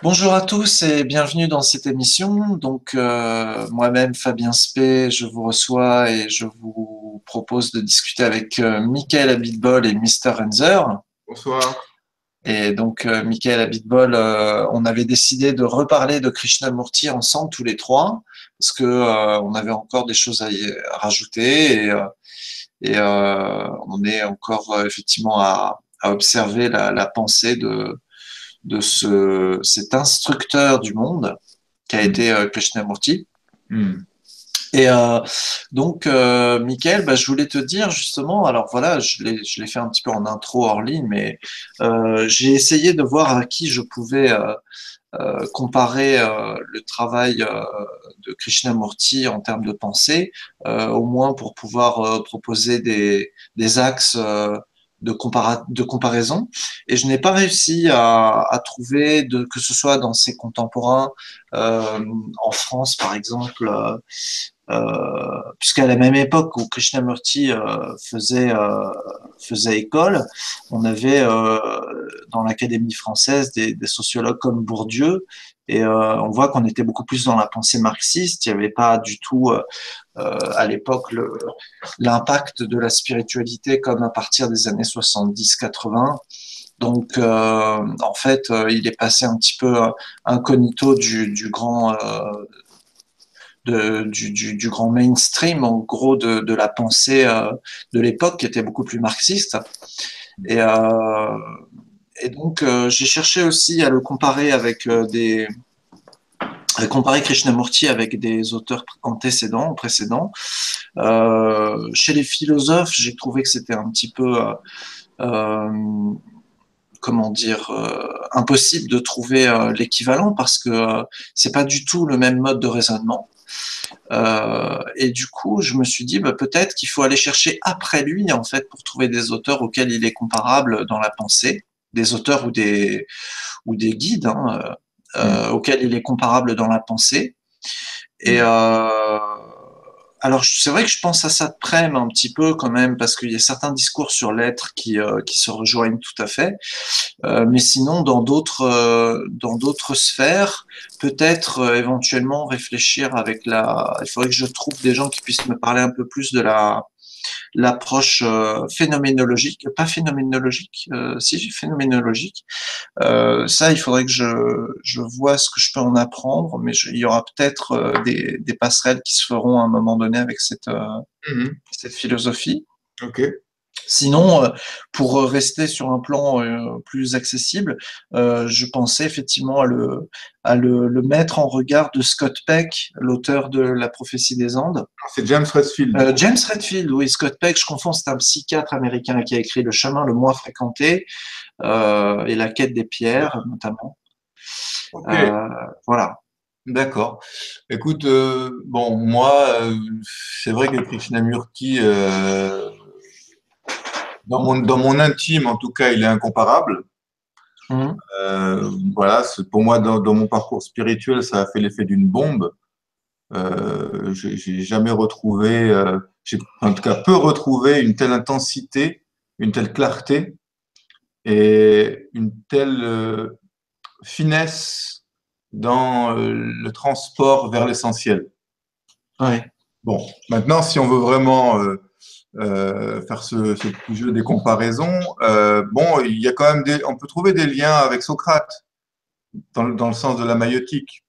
Bonjour à tous et bienvenue dans cette émission. Moi-même, Fabien Spey, je vous reçois et je vous propose de discuter avec Michael Abitbol et Mister Renzer. Bonsoir. Michael Abitbol, on avait décidé de reparler de Krishnamurti ensemble tous les trois parce que on avait encore des choses à rajouter et on est encore effectivement à observer la pensée de cet instructeur du monde qui a Hmm. été Krishnamurti. Hmm. Michael, je voulais te dire justement, alors voilà, je l'ai fait un petit peu en intro hors ligne, mais j'ai essayé de voir à qui je pouvais comparer le travail de Krishnamurti en termes de pensée, au moins pour pouvoir proposer des axes de comparaison. Et je n'ai pas réussi à trouver, que ce soit dans ses contemporains, en France par exemple, puisqu'à la même époque où Krishnamurti faisait école, on avait dans l'Académie française des sociologues comme Bourdieu, et on voit qu'on était beaucoup plus dans la pensée marxiste. Il n'y avait pas du tout à l'époque l'impact de la spiritualité comme à partir des années 70-80. En fait, il est passé un petit peu incognito du grand mainstream, en gros, de la pensée de l'époque qui était beaucoup plus marxiste. Et, euh, j'ai cherché aussi à le comparer à comparer Krishnamurti avec des auteurs précédents. Chez les philosophes, j'ai trouvé que c'était un petit peu euh, comment dire, impossible de trouver l'équivalent parce que c'est pas du tout le même mode de raisonnement. Et du coup, je me suis dit, peut-être qu'il faut aller chercher après lui, en fait, pour trouver des auteurs auxquels il est comparable dans la pensée, des auteurs ou des guides Hmm. auxquels il est comparable dans la pensée. Et Hmm. alors, c'est vrai que je pense à ça de près, un petit peu quand même, parce qu'il y a certains discours sur l'être qui se rejoignent tout à fait. Mais sinon, dans d'autres sphères, peut-être éventuellement réfléchir avec la. Il faudrait que je trouve des gens qui puissent me parler un peu plus de l'approche phénoménologique, pas phénoménologique, si phénoménologique. Ça, il faudrait que je vois ce que je peux en apprendre, mais il y aura peut-être des passerelles qui se feront à un moment donné avec Mhm. cette philosophie. Ok. Sinon, pour rester sur un plan plus accessible, je pensais effectivement le mettre en regard de Scott Peck, l'auteur de La prophétie des Andes. C'est James Redfield. James Redfield, oui, Scott Peck, je confonds, c'est un psychiatre américain qui a écrit Le chemin le moins fréquenté et La quête des pierres, notamment. Ok, Euh, voilà. d'accord. Écoute, bon, moi, c'est vrai que Krishnamurti, dans mon intime, en tout cas, il est incomparable. Mhm. Voilà, pour moi, dans mon parcours spirituel, ça a fait l'effet d'une bombe. J'ai jamais retrouvé, j'ai en tout cas peu retrouvé une telle intensité, une telle clarté et une telle finesse dans le transport vers l'essentiel. Ouais. Bon, maintenant, si on veut vraiment faire ce petit jeu des comparaisons, bon, il y a quand même on peut trouver des liens avec Socrate dans le sens de la maïotique,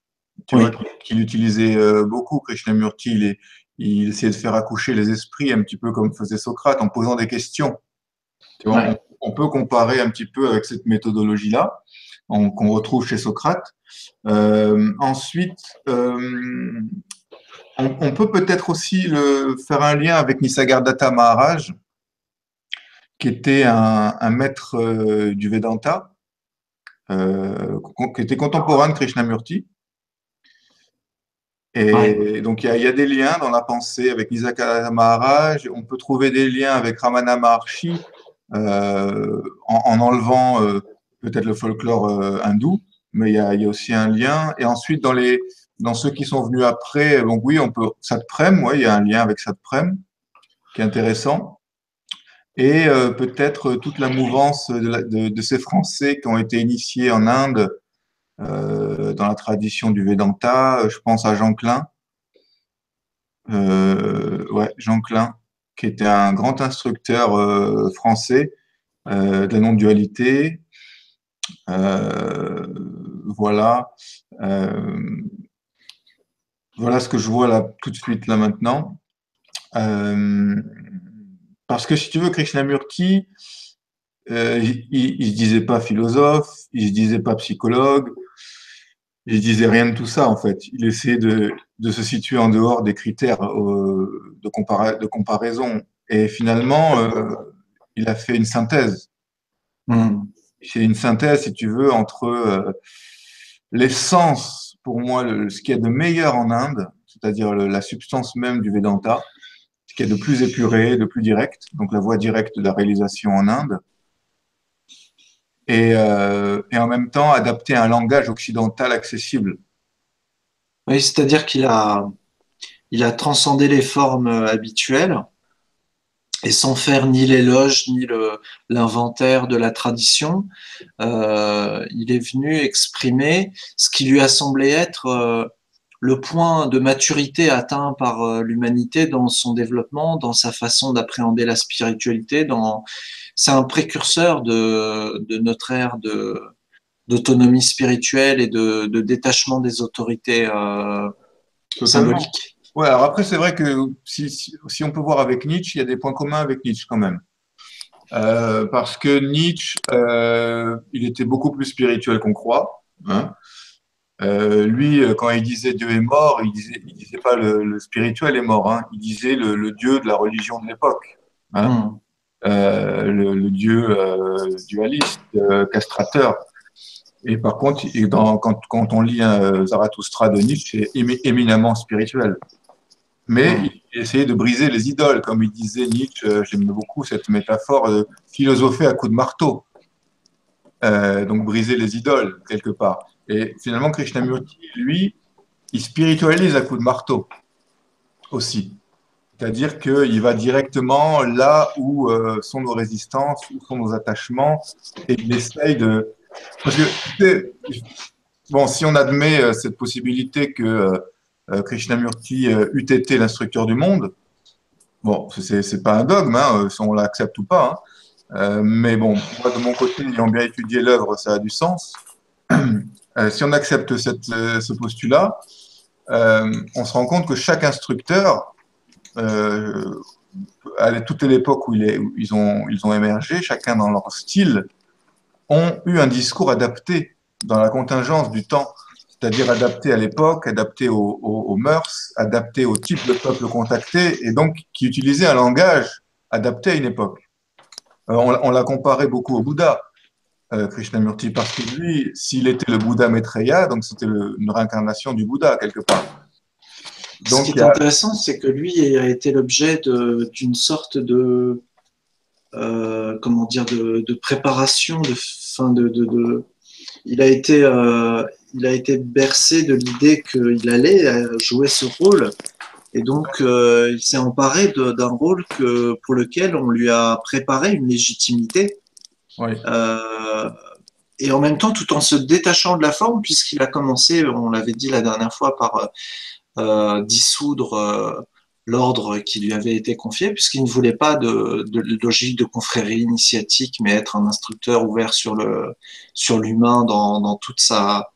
tu vois, Oui. qu'il utilisait beaucoup. Krishnamurti, il essayait de faire accoucher les esprits un petit peu comme faisait Socrate en posant des questions. Tu vois, Ouais. on peut comparer un petit peu avec cette méthodologie-là qu'on retrouve chez Socrate. Ensuite, on peut peut-être aussi faire un lien avec Nisargadatta Maharaj, qui était un maître du Vedanta, qui était contemporain de Krishnamurti. Ouais. Et donc, il y a des liens dans la pensée avec Nisargadatta Maharaj. On peut trouver des liens avec Ramana Maharshi en enlevant peut-être le folklore hindou, mais il y a aussi un lien. Et ensuite, dans ceux qui sont venus après, donc oui, on peut Satprem, ouais, il y a un lien avec Satprem qui est intéressant. Et peut-être toute la mouvance de ces Français qui ont été initiés en Inde dans la tradition du Vedanta. Je pense à Jean Klein, ouais, Jean Klein, qui était un grand instructeur français de la non-dualité. Euh, voilà. Euh, voilà ce que je vois là tout de suite là maintenant. Euh, parce que si tu veux, Krishnamurti, il se disait pas philosophe, il se disait pas psychologue, il disait rien de tout ça en fait. Il essayait de se situer en dehors des critères de comparaison. Et finalement, il a fait une synthèse. Hmm. C'est une synthèse, si tu veux, entre l'essence, pour moi, ce qu'il y a de meilleur en Inde, c'est-à-dire la substance même du Vedanta, ce qu'il y a de plus épuré, de plus direct, donc la voie directe de la réalisation en Inde, et en même temps adapté à un langage occidental accessible. Oui, c'est-à-dire il a transcendé les formes habituelles et sans faire ni l'éloge ni l'inventaire de la tradition, il est venu exprimer ce qui lui a semblé être le point de maturité atteint par l'humanité dans son développement, dans sa façon d'appréhender la spiritualité. C'est un précurseur de notre ère d'autonomie spirituelle et de détachement des autorités Totalement. symboliques. Ouais, alors après, c'est vrai que si on peut voir avec Nietzsche, il y a des points communs avec Nietzsche quand même. Parce que Nietzsche, il était beaucoup plus spirituel qu'on croit. Hein. Lui, quand il disait Dieu est mort, il disait pas le spirituel est mort. Hein. Il disait le Dieu de la religion de l'époque. Hein. Hmm. Le Dieu dualiste, castrateur. Et par contre, quand on lit Zarathustra de Nietzsche, c'est éminemment spirituel. Mais Hmm. il essayait de briser les idoles, comme il disait Nietzsche. J'aime beaucoup cette métaphore de philosopher à coups de marteau. Donc briser les idoles, quelque part. Et finalement, Krishnamurti, lui, il spiritualise à coups de marteau aussi. C'est-à-dire qu'il va directement là où sont nos résistances, où sont nos attachements, et il essaye de... Parce que, tu sais, bon, si on admet cette possibilité que Krishnamurti eût été l'instructeur du monde, bon, c'est pas un dogme, hein, si on l'accepte ou pas, hein. Mais bon, moi, de mon côté, ayant bien étudié l'œuvre, ça a du sens. Si on accepte ce postulat, on se rend compte que chaque instructeur, euh, à toute l'époque où ils ont émergé, chacun dans leur style, ont eu un discours adapté dans la contingence du temps, c'est-à-dire adapté à l'époque, adapté aux mœurs, adapté au type de peuple contacté, et donc qui utilisait un langage adapté à une époque. On l'a comparé beaucoup au Bouddha, Krishnamurti, parce que lui, s'il était le Bouddha Maitreya, donc c'était une réincarnation du Bouddha quelque part. Ce qui Donc il est y a, intéressant, c'est que lui a été l'objet d'une sorte de, comment dire, de préparation, il a été bercé de l'idée qu'il allait jouer ce rôle. Et donc, il s'est emparé d'un rôle pour lequel on lui a préparé une légitimité. oui, Euh, et en même temps, tout en se détachant de la forme, puisqu'il a commencé, on l'avait dit la dernière fois, par dissoudre l'ordre qui lui avait été confié, puisqu'il ne voulait pas de logique de confrérie initiatique, mais être un instructeur ouvert sur l'humain dans toute sa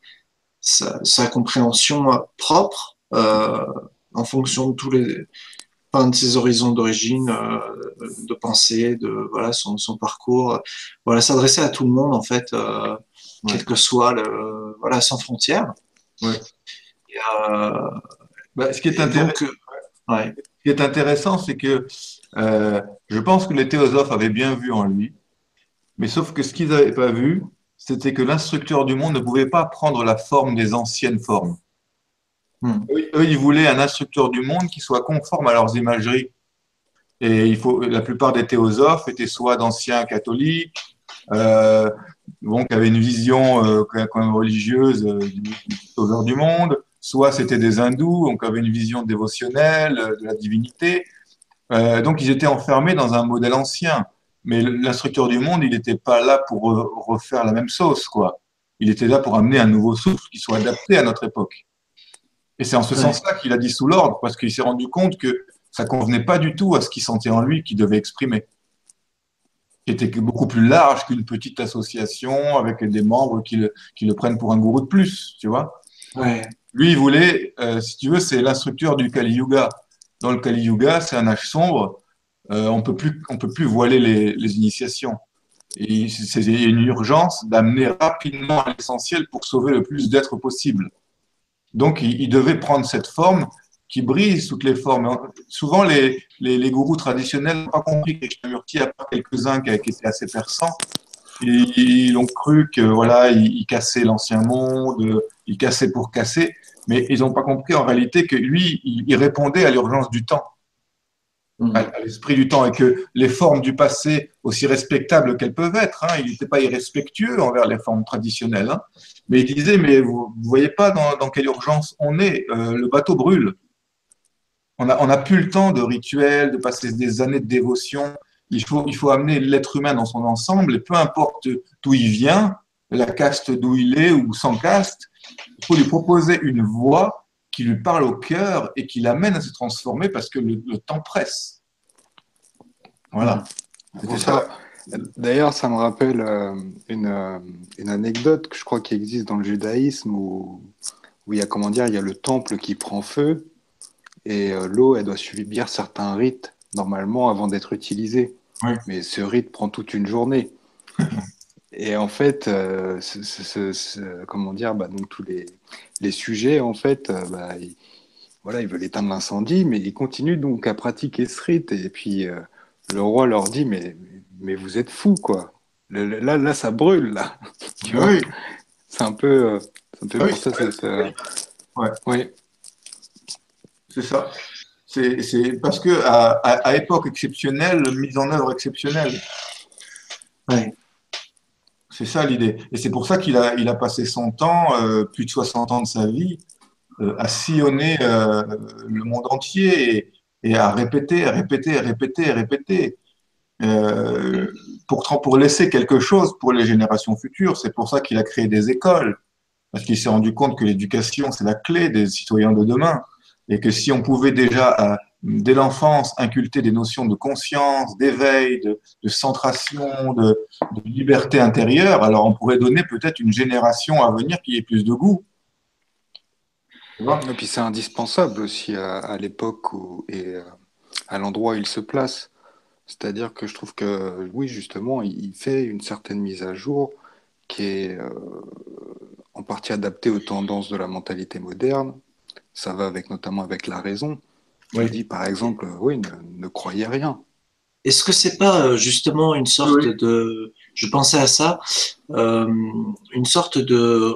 compréhension propre, en fonction de de ses horizons d'origine, de pensée, de voilà son parcours, voilà s'adresser à tout le monde en fait, ouais, quel que soit voilà sans frontières. ouais. Et, euh, Bah, et donc ouais. ce qui est intéressant, c'est que je pense que les théosophes avaient bien vu en lui, mais sauf que ce qu'ils n'avaient pas vu, c'était que l'instructeur du monde ne pouvait pas prendre la forme des anciennes formes. Hmm. Eux, ils voulaient un instructeur du monde qui soit conforme à leurs imageries. Et la plupart des théosophes étaient soit d'anciens catholiques, euh, bon, qui avaient une vision quand même religieuse du sauveur du monde, soit c'était des hindous, donc qui avaient une vision dévotionnelle de la divinité. Donc ils étaient enfermés dans un modèle ancien. Mais l'instructeur du monde, il n'était pas là pour refaire la même sauce, quoi. il était là pour amener un nouveau souffle qui soit adapté à notre époque. Et c'est en ce Ouais, sens-là qu'il a dissous l'ordre, parce qu'il s'est rendu compte que ça convenait pas du tout à ce qu'il sentait en lui, qu'il devait exprimer, qui était beaucoup plus large qu'une petite association avec des membres qui le prennent pour un gourou de plus, tu vois. ouais, Lui, il voulait, si tu veux, c'est l'instructeur du Kali Yuga. Dans le Kali Yuga, c'est un âge sombre, on peut plus voiler les initiations. Et c'est une urgence d'amener rapidement à l'essentiel pour sauver le plus d'êtres possible. Donc, il devait prendre cette forme qui brise toutes les formes. Souvent, les gourous traditionnels n'ont pas compris que Krishnamurti, à part quelques-uns qui étaient assez perçants, ils ont cru que voilà, il cassait l'ancien monde, il cassait pour casser, mais ils n'ont pas compris en réalité que lui, il répondait à l'urgence du temps, mm, à l'esprit du temps, et que les formes du passé, aussi respectables qu'elles peuvent être, hein, il n'était pas irrespectueux envers les formes traditionnelles, hein, mais il disait, mais vous ne voyez pas dans quelle urgence on est, le bateau brûle. On a plus le temps de rituels, de passer des années de dévotion. Il faut amener l'être humain dans son ensemble, et peu importe d'où il vient, la caste d'où il est ou sans caste, il faut lui proposer une voie qui lui parle au cœur et qui l'amène à se transformer parce que le temps presse. Voilà. mm. C'était ça. D'accord. D'ailleurs, ça me rappelle une anecdote que je crois qui existe dans le judaïsme où il y a, comment dire, il y a le temple qui prend feu et l'eau, elle doit subir certains rites normalement avant d'être utilisée. Oui. Mais ce rite prend toute une journée. Et en fait, comment dire, bah, donc tous les sujets, en fait, bah, voilà, ils veulent éteindre l'incendie, mais ils continuent donc à pratiquer ce rite. Et puis le roi leur dit, mais vous êtes fous, quoi. Là, ça brûle, là. Tu vois, Oui, c'est un peu, ça me fait oui, penser à cette. ouais, Oui, c'est ça. C'est parce que à époque exceptionnelle, mise en œuvre exceptionnelle. Ouais. C'est ça l'idée. Et c'est pour ça il a passé son temps, plus de 60 ans de sa vie, à sillonner le monde entier et à répéter, répéter, répéter, répéter, pour laisser quelque chose pour les générations futures. C'est pour ça qu'il a créé des écoles, parce qu'il s'est rendu compte que l'éducation, c'est la clé des citoyens de demain. Et que si on pouvait déjà, dès l'enfance, inculter des notions de conscience, d'éveil, de centration, de liberté intérieure, alors on pourrait donner peut-être une génération à venir qui ait plus de goût. Tu vois. et puis c'est indispensable aussi à l'époque et à l'endroit où il se place. C'est-à-dire que je trouve que, oui, justement, il fait une certaine mise à jour qui est en partie adaptée aux tendances de la mentalité moderne. Ça va avec, notamment avec la raison. Il Oui. dit, par exemple, oui, ne croyez rien. Est-ce que c'est pas justement une Oui, sorte oui. de, je pensais à ça, euh, une sorte de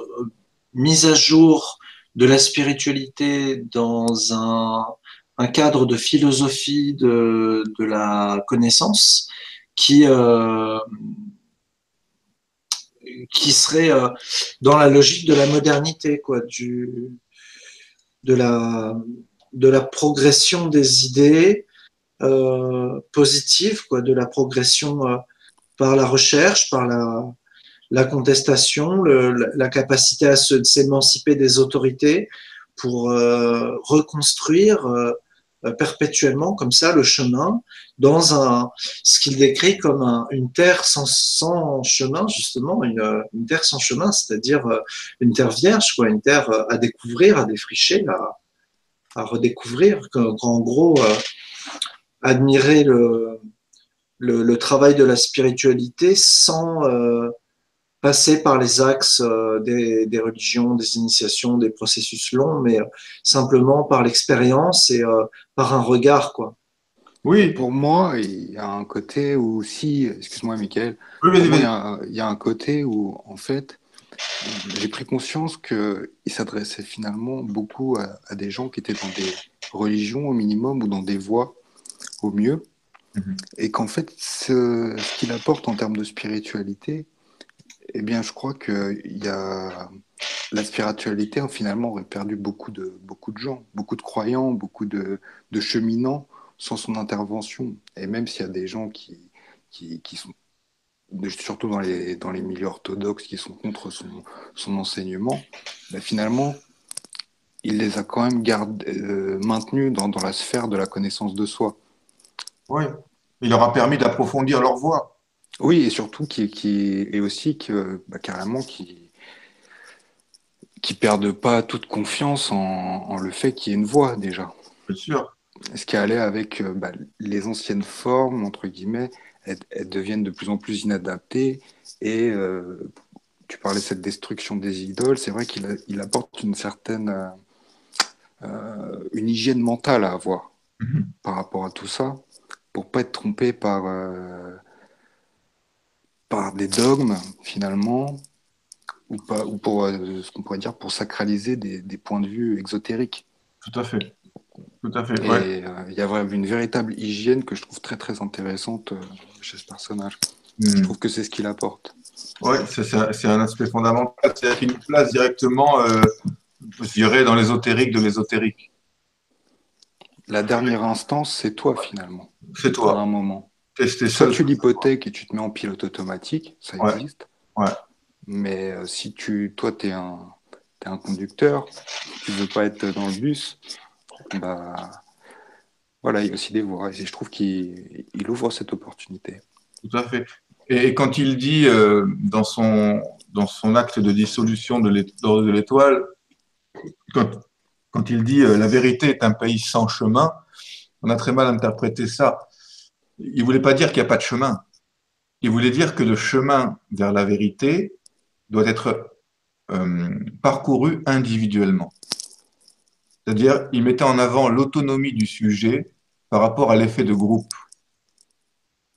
mise à jour de la spiritualité dans un cadre de philosophie de la connaissance qui, euh, qui serait dans la logique de la modernité, quoi, de la, de la progression des idées positives, quoi, de la progression par la recherche, par la contestation, la capacité à s'émanciper des autorités pour reconstruire perpétuellement comme ça le chemin dans ce qu'il décrit comme une terre sans chemin, justement, une terre sans chemin, c'est-à-dire une terre vierge, quoi, une terre à découvrir, à défricher, à redécouvrir, qu'en gros, admirer le travail de la spiritualité sans passer par les axes des religions, des initiations, des processus longs, mais simplement par l'expérience et par un regard, quoi. Oui, Pour moi, il y a un côté où, si, excuse-moi, Michael, oui, pour vas-y, moi, vas-y. il y a un côté où, en fait, j'ai pris conscience qu'il s'adressait finalement beaucoup à des gens qui étaient dans des religions au minimum ou dans des voies au mieux, Mhm. et qu'en fait, ce qu'il apporte en termes de spiritualité, eh bien, je crois que la spiritualité a finalement aurait perdu beaucoup de gens, beaucoup de croyants, beaucoup de cheminants sans son intervention. Et même s'il y a des gens qui sont surtout dans les milieux orthodoxes qui sont contre son enseignement, bah, finalement, il les a quand même maintenus dans la sphère de la connaissance de soi. Oui. Il leur a permis d'approfondir leur voix. Oui, et surtout et aussi bah, carrément qui perdent pas toute confiance en le fait qu'il y ait une voix déjà. Bien sûr. Ce qui allait avec bah, les anciennes formes, entre guillemets, elles deviennent de plus en plus inadaptées. Et tu parlais de cette destruction des idoles, c'est vrai il apporte une certaine une hygiène mentale à avoir Mhm. par rapport à tout ça, pour pas être trompé par des dogmes, finalement, ou pour ce qu'on pourrait dire pour sacraliser des points de vue exotériques. Tout à fait. Tout à fait. Ouais. Et il y a vraiment une véritable hygiène que je trouve très très intéressante chez ce personnage. Je Hmm. trouve que c'est ce qu'il apporte. Ouais, c'est un aspect fondamental. C'est qu'il nous place directement, je dirais, dans l'ésotérique de l'ésotérique. La dernière instance, c'est toi finalement, C'est à un toi. moment. T'es Soit seul. tu l'hypothèques et tu te mets en pilote automatique, ça Ouais. existe. Ouais. Mais si toi, t'es un conducteur, tu veux pas être dans le bus, bah voilà, il y a aussi des voies. Et je trouve qu'il ouvre cette opportunité. Tout à fait. Et quand il dit dans son acte de dissolution de l'étoile, quand, quand il dit la vérité est un pays sans chemin, on a très mal interprété ça. Il voulait pas dire qu'il n'y a pas de chemin. Il voulait dire que le chemin vers la vérité doit être parcouru individuellement. C'est-à-dire, il mettait en avant l'autonomie du sujet par rapport à l'effet de groupe,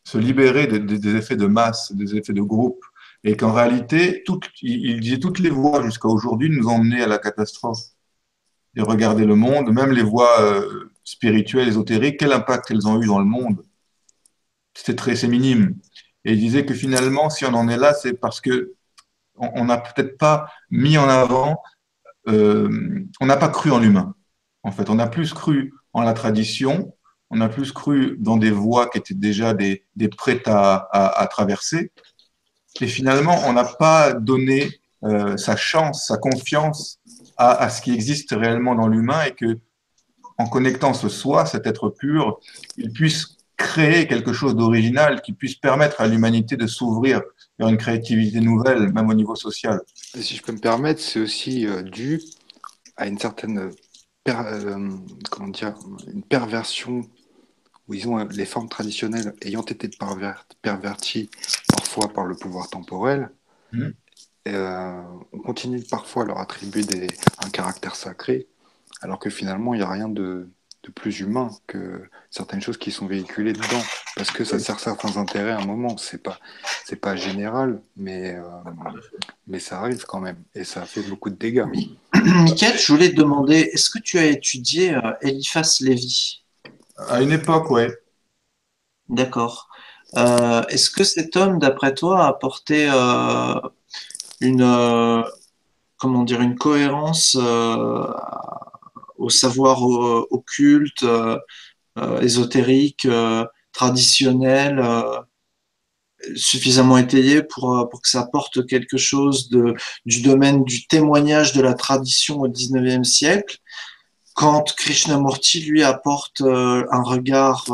se libérer des effets de masse, des effets de groupe, et qu'en réalité, il disait toutes les voies jusqu'à aujourd'hui nous ont mené à la catastrophe. Et regardez le monde, même les voies spirituelles, ésotériques, quel impact elles ont eu dans le monde? C'est minime. Et il disait que finalement, si on en est là, c'est parce que on n'a peut-être pas mis en avant, on n'a pas cru en l'humain. En fait, on a plus cru en la tradition, on a plus cru dans des voies qui étaient déjà des prêtes à traverser. Et finalement, on n'a pas donné sa chance, sa confiance à ce qui existe réellement dans l'humain et que, en connectant ce soi, cet être pur, il puisse créer quelque chose d'original qui puisse permettre à l'humanité de s'ouvrir vers une créativité nouvelle, même au niveau social. Et si je peux me permettre, c'est aussi dû à une certaine comment dire, une perversion où disons, les formes traditionnelles ayant été perverties parfois par le pouvoir temporel, Mmh. on continue parfois à leur attribuer un caractère sacré, alors que finalement, il n'y a rien de plus humain que certaines choses qui sont véhiculées dedans, parce que ça sert certains intérêts à un moment. C'est pas général, mais ça arrive quand même, et ça fait beaucoup de dégâts. Nickel, je voulais te demander, est-ce que tu as étudié Eliphas Lévy? À une époque, ouais. D'accord. Est-ce que cet homme, d'après toi, a apporté une, comment dire, une cohérence au savoir occulte, ésotérique, traditionnel, suffisamment étayé pour que ça apporte quelque chose du domaine du témoignage de la tradition au 19e siècle, quand Krishnamurti, lui, apporte un regard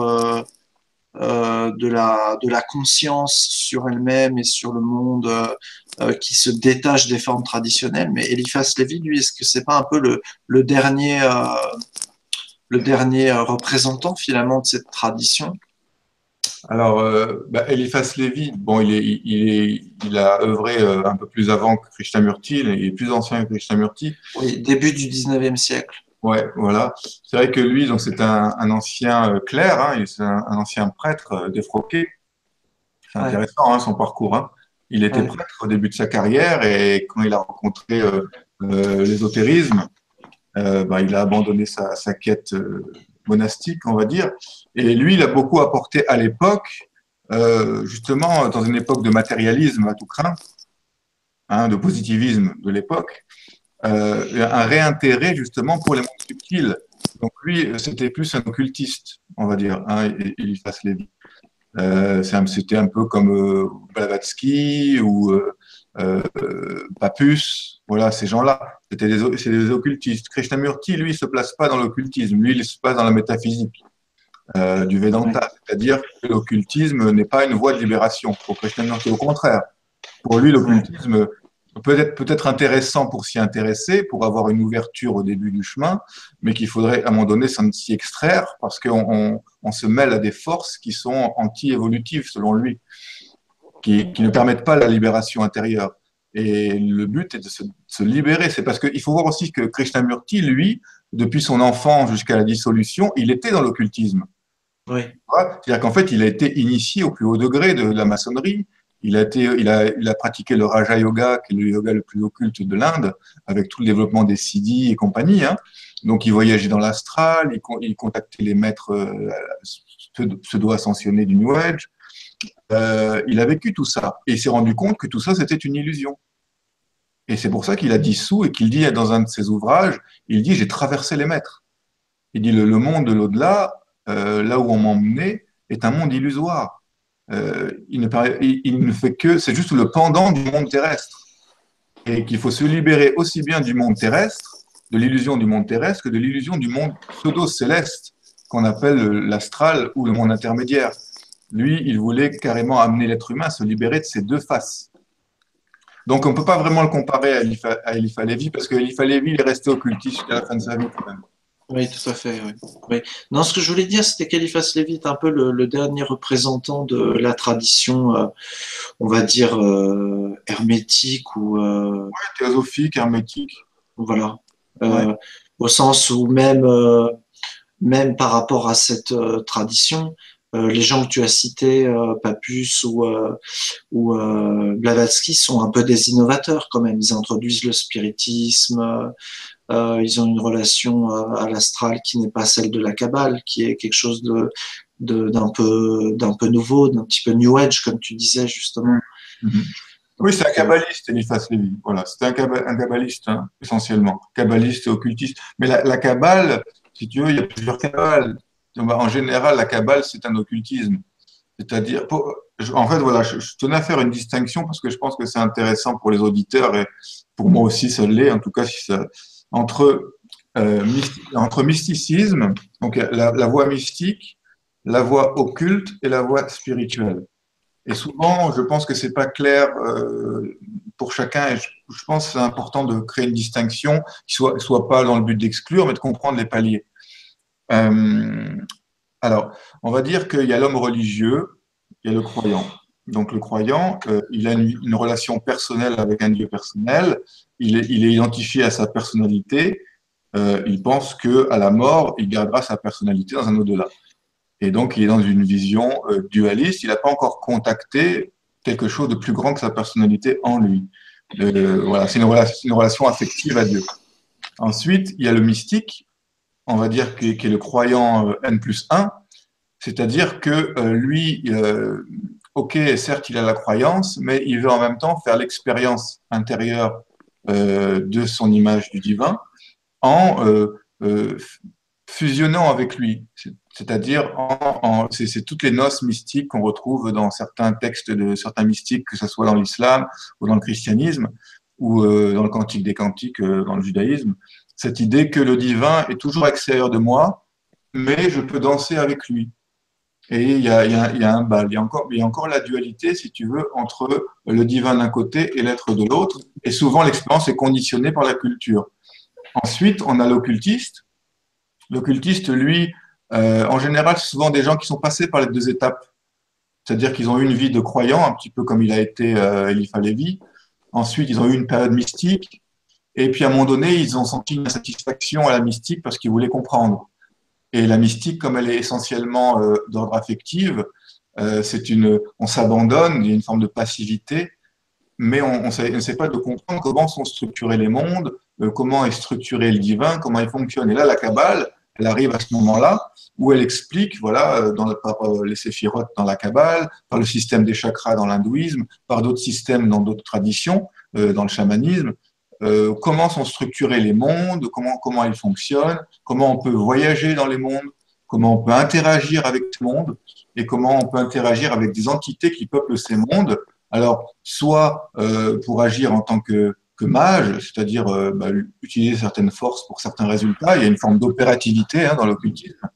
de la conscience sur elle-même et sur le monde qui se détache des formes traditionnelles. Mais Eliphas Lévy, lui, est-ce que c'est pas un peu le dernier représentant finalement de cette tradition? Alors, Eliphas Lévy, bon, il a œuvré un peu plus avant que Krishnamurti, il est plus ancien que Krishnamurti. Oui, début du 19e siècle. Ouais, voilà. C'est vrai que lui, donc, c'est un ancien clerc, hein, c'est un ancien prêtre défroqué. C'est Ouais, intéressant, hein, son parcours, hein. Il était ouais. prêtre au début de sa carrière et quand il a rencontré l'ésotérisme, il a abandonné sa quête monastique, on va dire. Et lui, il a beaucoup apporté à l'époque, justement, dans une époque de matérialisme à tout craint, hein, de positivisme de l'époque, un réintérêt justement pour les mondes subtils. Donc lui, c'était plus un occultiste, on va dire, hein, Eliphas Lévy. C'était un peu comme Blavatsky ou Papus, voilà, ces gens-là. C'est des occultistes. Krishnamurti, lui, il se place pas dans l'occultisme, lui, il se place dans la métaphysique du Ouais. Vedanta, c'est-à-dire que l'occultisme n'est pas une voie de libération. Pour Krishnamurti, au contraire. Pour lui, Ouais. l'occultisme peut être intéressant pour s'y intéresser, pour avoir une ouverture au début du chemin, mais qu'il faudrait à un moment donné s'y extraire parce qu'on se mêle à des forces qui sont anti-évolutives, selon lui, qui ne permettent pas la libération intérieure. Et le but est de se libérer. C'est parce qu'il faut voir aussi que Krishnamurti, lui, depuis son enfant jusqu'à la dissolution, il était dans l'occultisme. Oui. C'est-à-dire qu'en fait, il a été initié au plus haut degré de la maçonnerie. Il a pratiqué le Raja Yoga, qui est le yoga le plus occulte de l'Inde, avec tout le développement des siddhis et compagnie, hein. Donc, il voyageait dans l'astral, il contactait les maîtres pseudo-ascensionnés du New Age. Il a vécu tout ça. Et il s'est rendu compte que tout ça, c'était une illusion. Et c'est pour ça qu'il a dissous et qu'il dit dans un de ses ouvrages, il dit, j'ai traversé les maîtres. Il dit, le monde de l'au-delà, là où on m'emmenait, est un monde illusoire. Il ne fait que, c'est juste le pendant du monde terrestre. Et qu'il faut se libérer aussi bien du monde terrestre, de l'illusion du monde terrestre, que de l'illusion du monde pseudo-céleste, qu'on appelle l'astral ou le monde intermédiaire. Lui, il voulait carrément amener l'être humain à se libérer de ces deux faces. Donc, on ne peut pas vraiment le comparer à Elifa Lévi, parce que Elifa Lévi, il est resté occultiste jusqu'à la fin de sa vie, quand même. Oui, tout à fait. Oui. Oui. Non, ce que je voulais dire, c'était qu'Eliphas Lévi est un peu le dernier représentant de la tradition, on va dire, hermétique ou Théosophique, hermétique. voilà, Ouais. Euh, au sens où même par rapport à cette tradition, les gens que tu as cités, Papus ou Blavatsky, sont un peu des innovateurs quand même. Ils introduisent le spiritisme. Ils ont une relation à l'astral qui n'est pas celle de la Kabbale, qui est quelque chose d'un peu nouveau, d'un petit peu New Age, comme tu disais justement. Mhm. Oui, c'est un kabbaliste, Eliphas Lévi. Voilà, c'est un kabbaliste, hein, essentiellement. Kabbaliste et occultiste. Mais la Kabbale, si tu veux, il y a plusieurs Kabbales. En général, la Kabbale, c'est un occultisme. C'est-à-dire, en fait, voilà, je tenais à faire une distinction parce que je pense que c'est intéressant pour les auditeurs et pour moi aussi, ça l'est, en tout cas, si ça, entre, entre mysticisme, donc la voie mystique, la voie occulte et la voie spirituelle. Et souvent, je pense que c'est pas clair pour chacun. Et je pense que c'est important de créer une distinction qui soit pas dans le but d'exclure, mais de comprendre les paliers. Euh, alors, on va dire qu'il y a l'homme religieux, il y a le croyant. Donc, le croyant, il a une relation personnelle avec un Dieu personnel. Il est identifié à sa personnalité. Il pense que à la mort, il gardera sa personnalité dans un au-delà. Et donc, il est dans une vision dualiste. Il n'a pas encore contacté quelque chose de plus grand que sa personnalité en lui. Voilà, c'est une relation affective à Dieu. Ensuite, il y a le mystique, on va dire, qui est le croyant N+1, c'est-à-dire que lui, ok, certes, il a la croyance, mais il veut en même temps faire l'expérience intérieure de son image du divin en fusionnant avec lui. C'est-à-dire, c'est toutes les noces mystiques qu'on retrouve dans certains textes de certains mystiques, que ce soit dans l'islam ou dans le christianisme ou dans le Cantique des Cantiques, dans le judaïsme. Cette idée que le divin est toujours extérieur de moi, mais je peux danser avec lui. Et il y a un bal. Il y a encore la dualité, si tu veux, entre le divin d'un côté et l'être de l'autre. Et souvent, l'expérience est conditionnée par la culture. Ensuite, on a l'occultiste. L'occultiste, lui, en général, c'est souvent des gens qui sont passés par les deux étapes. C'est-à-dire qu'ils ont eu une vie de croyant, un petit peu comme il a été Eliphas Lévi. Ensuite, ils ont eu une période mystique. Et puis, à un moment donné, ils ont senti une insatisfaction à la mystique parce qu'ils voulaient comprendre. Et la mystique, comme elle est essentiellement d'ordre affectif, on s'abandonne, il y a une forme de passivité, mais on ne sait pas de comprendre comment sont structurés les mondes, comment est structuré le divin, comment il fonctionne. Et là, la Kabbale, elle arrive à ce moment-là où elle explique, voilà, par les séphirotes dans la Kabbale, par le système des chakras dans l'hindouisme, par d'autres systèmes dans d'autres traditions, dans le chamanisme, comment sont structurés les mondes, comment ils fonctionnent, comment on peut voyager dans les mondes, comment on peut interagir avec ce monde et comment on peut interagir avec des entités qui peuplent ces mondes. Alors, soit pour agir en tant que mage, c'est-à-dire utiliser certaines forces pour certains résultats, il y a une forme d'opérativité dans l'occultisme,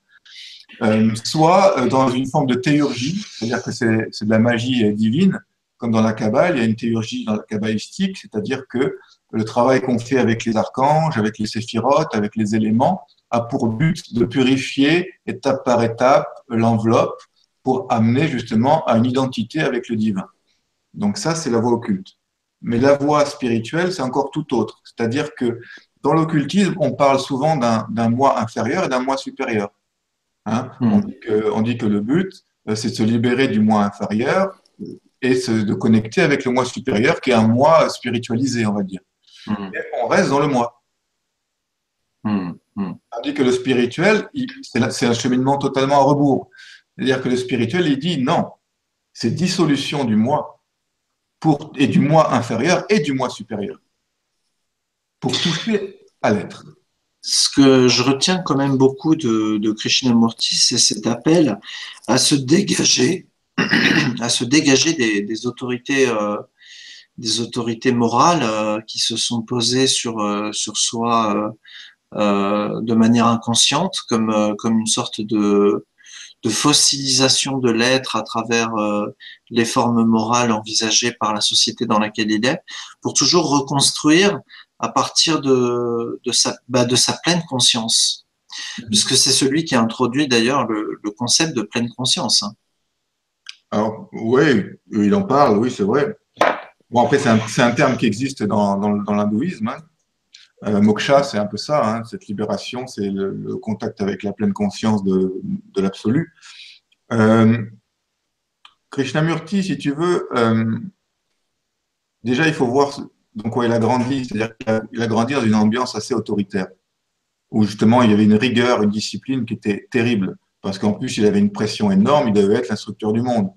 soit dans une forme de théurgie, c'est-à-dire que c'est de la magie divine, comme dans la Kabbale, il y a une théurgie dans la kabbalistique, c'est-à-dire que le travail qu'on fait avec les archanges, avec les séphirotes, avec les éléments, a pour but de purifier étape par étape l'enveloppe pour amener justement à une identité avec le divin. Donc ça, c'est la voie occulte. Mais la voie spirituelle, c'est encore tout autre. C'est-à-dire que dans l'occultisme, on parle souvent d'un moi inférieur et d'un moi supérieur. Hein, on dit que le but, c'est de se libérer du moi inférieur et de connecter avec le moi supérieur, qui est un moi spiritualisé, on va dire. Et on reste dans le moi. Tandis que le spirituel, c'est un cheminement totalement à rebours. C'est-à-dire que le spirituel, il dit non, c'est dissolution du moi et du moi inférieur et du moi supérieur pour toucher à l'être. Ce que je retiens quand même beaucoup de Krishnamurti, c'est cet appel à se dégager, des autorités, morales qui se sont posées sur soi de manière inconsciente, comme une sorte de fossilisation de l'être à travers les formes morales envisagées par la société dans laquelle il est, pour toujours reconstruire à partir de sa pleine conscience. Puisque c'est celui qui a introduit d'ailleurs le concept de pleine conscience. Alors, oui, il en parle, oui, c'est vrai. Bon, après, c'est un terme qui existe dans l'hindouisme. Moksha, c'est un peu ça, cette libération, c'est le contact avec la pleine conscience de l'absolu. Krishnamurti, si tu veux, déjà, il faut voir dans quoi il a grandi. C'est-à-dire qu'il a grandi dans une ambiance assez autoritaire, où justement, il y avait une rigueur, une discipline qui était terrible, parce qu'en plus, il avait une pression énorme, il devait être l'instructeur du monde.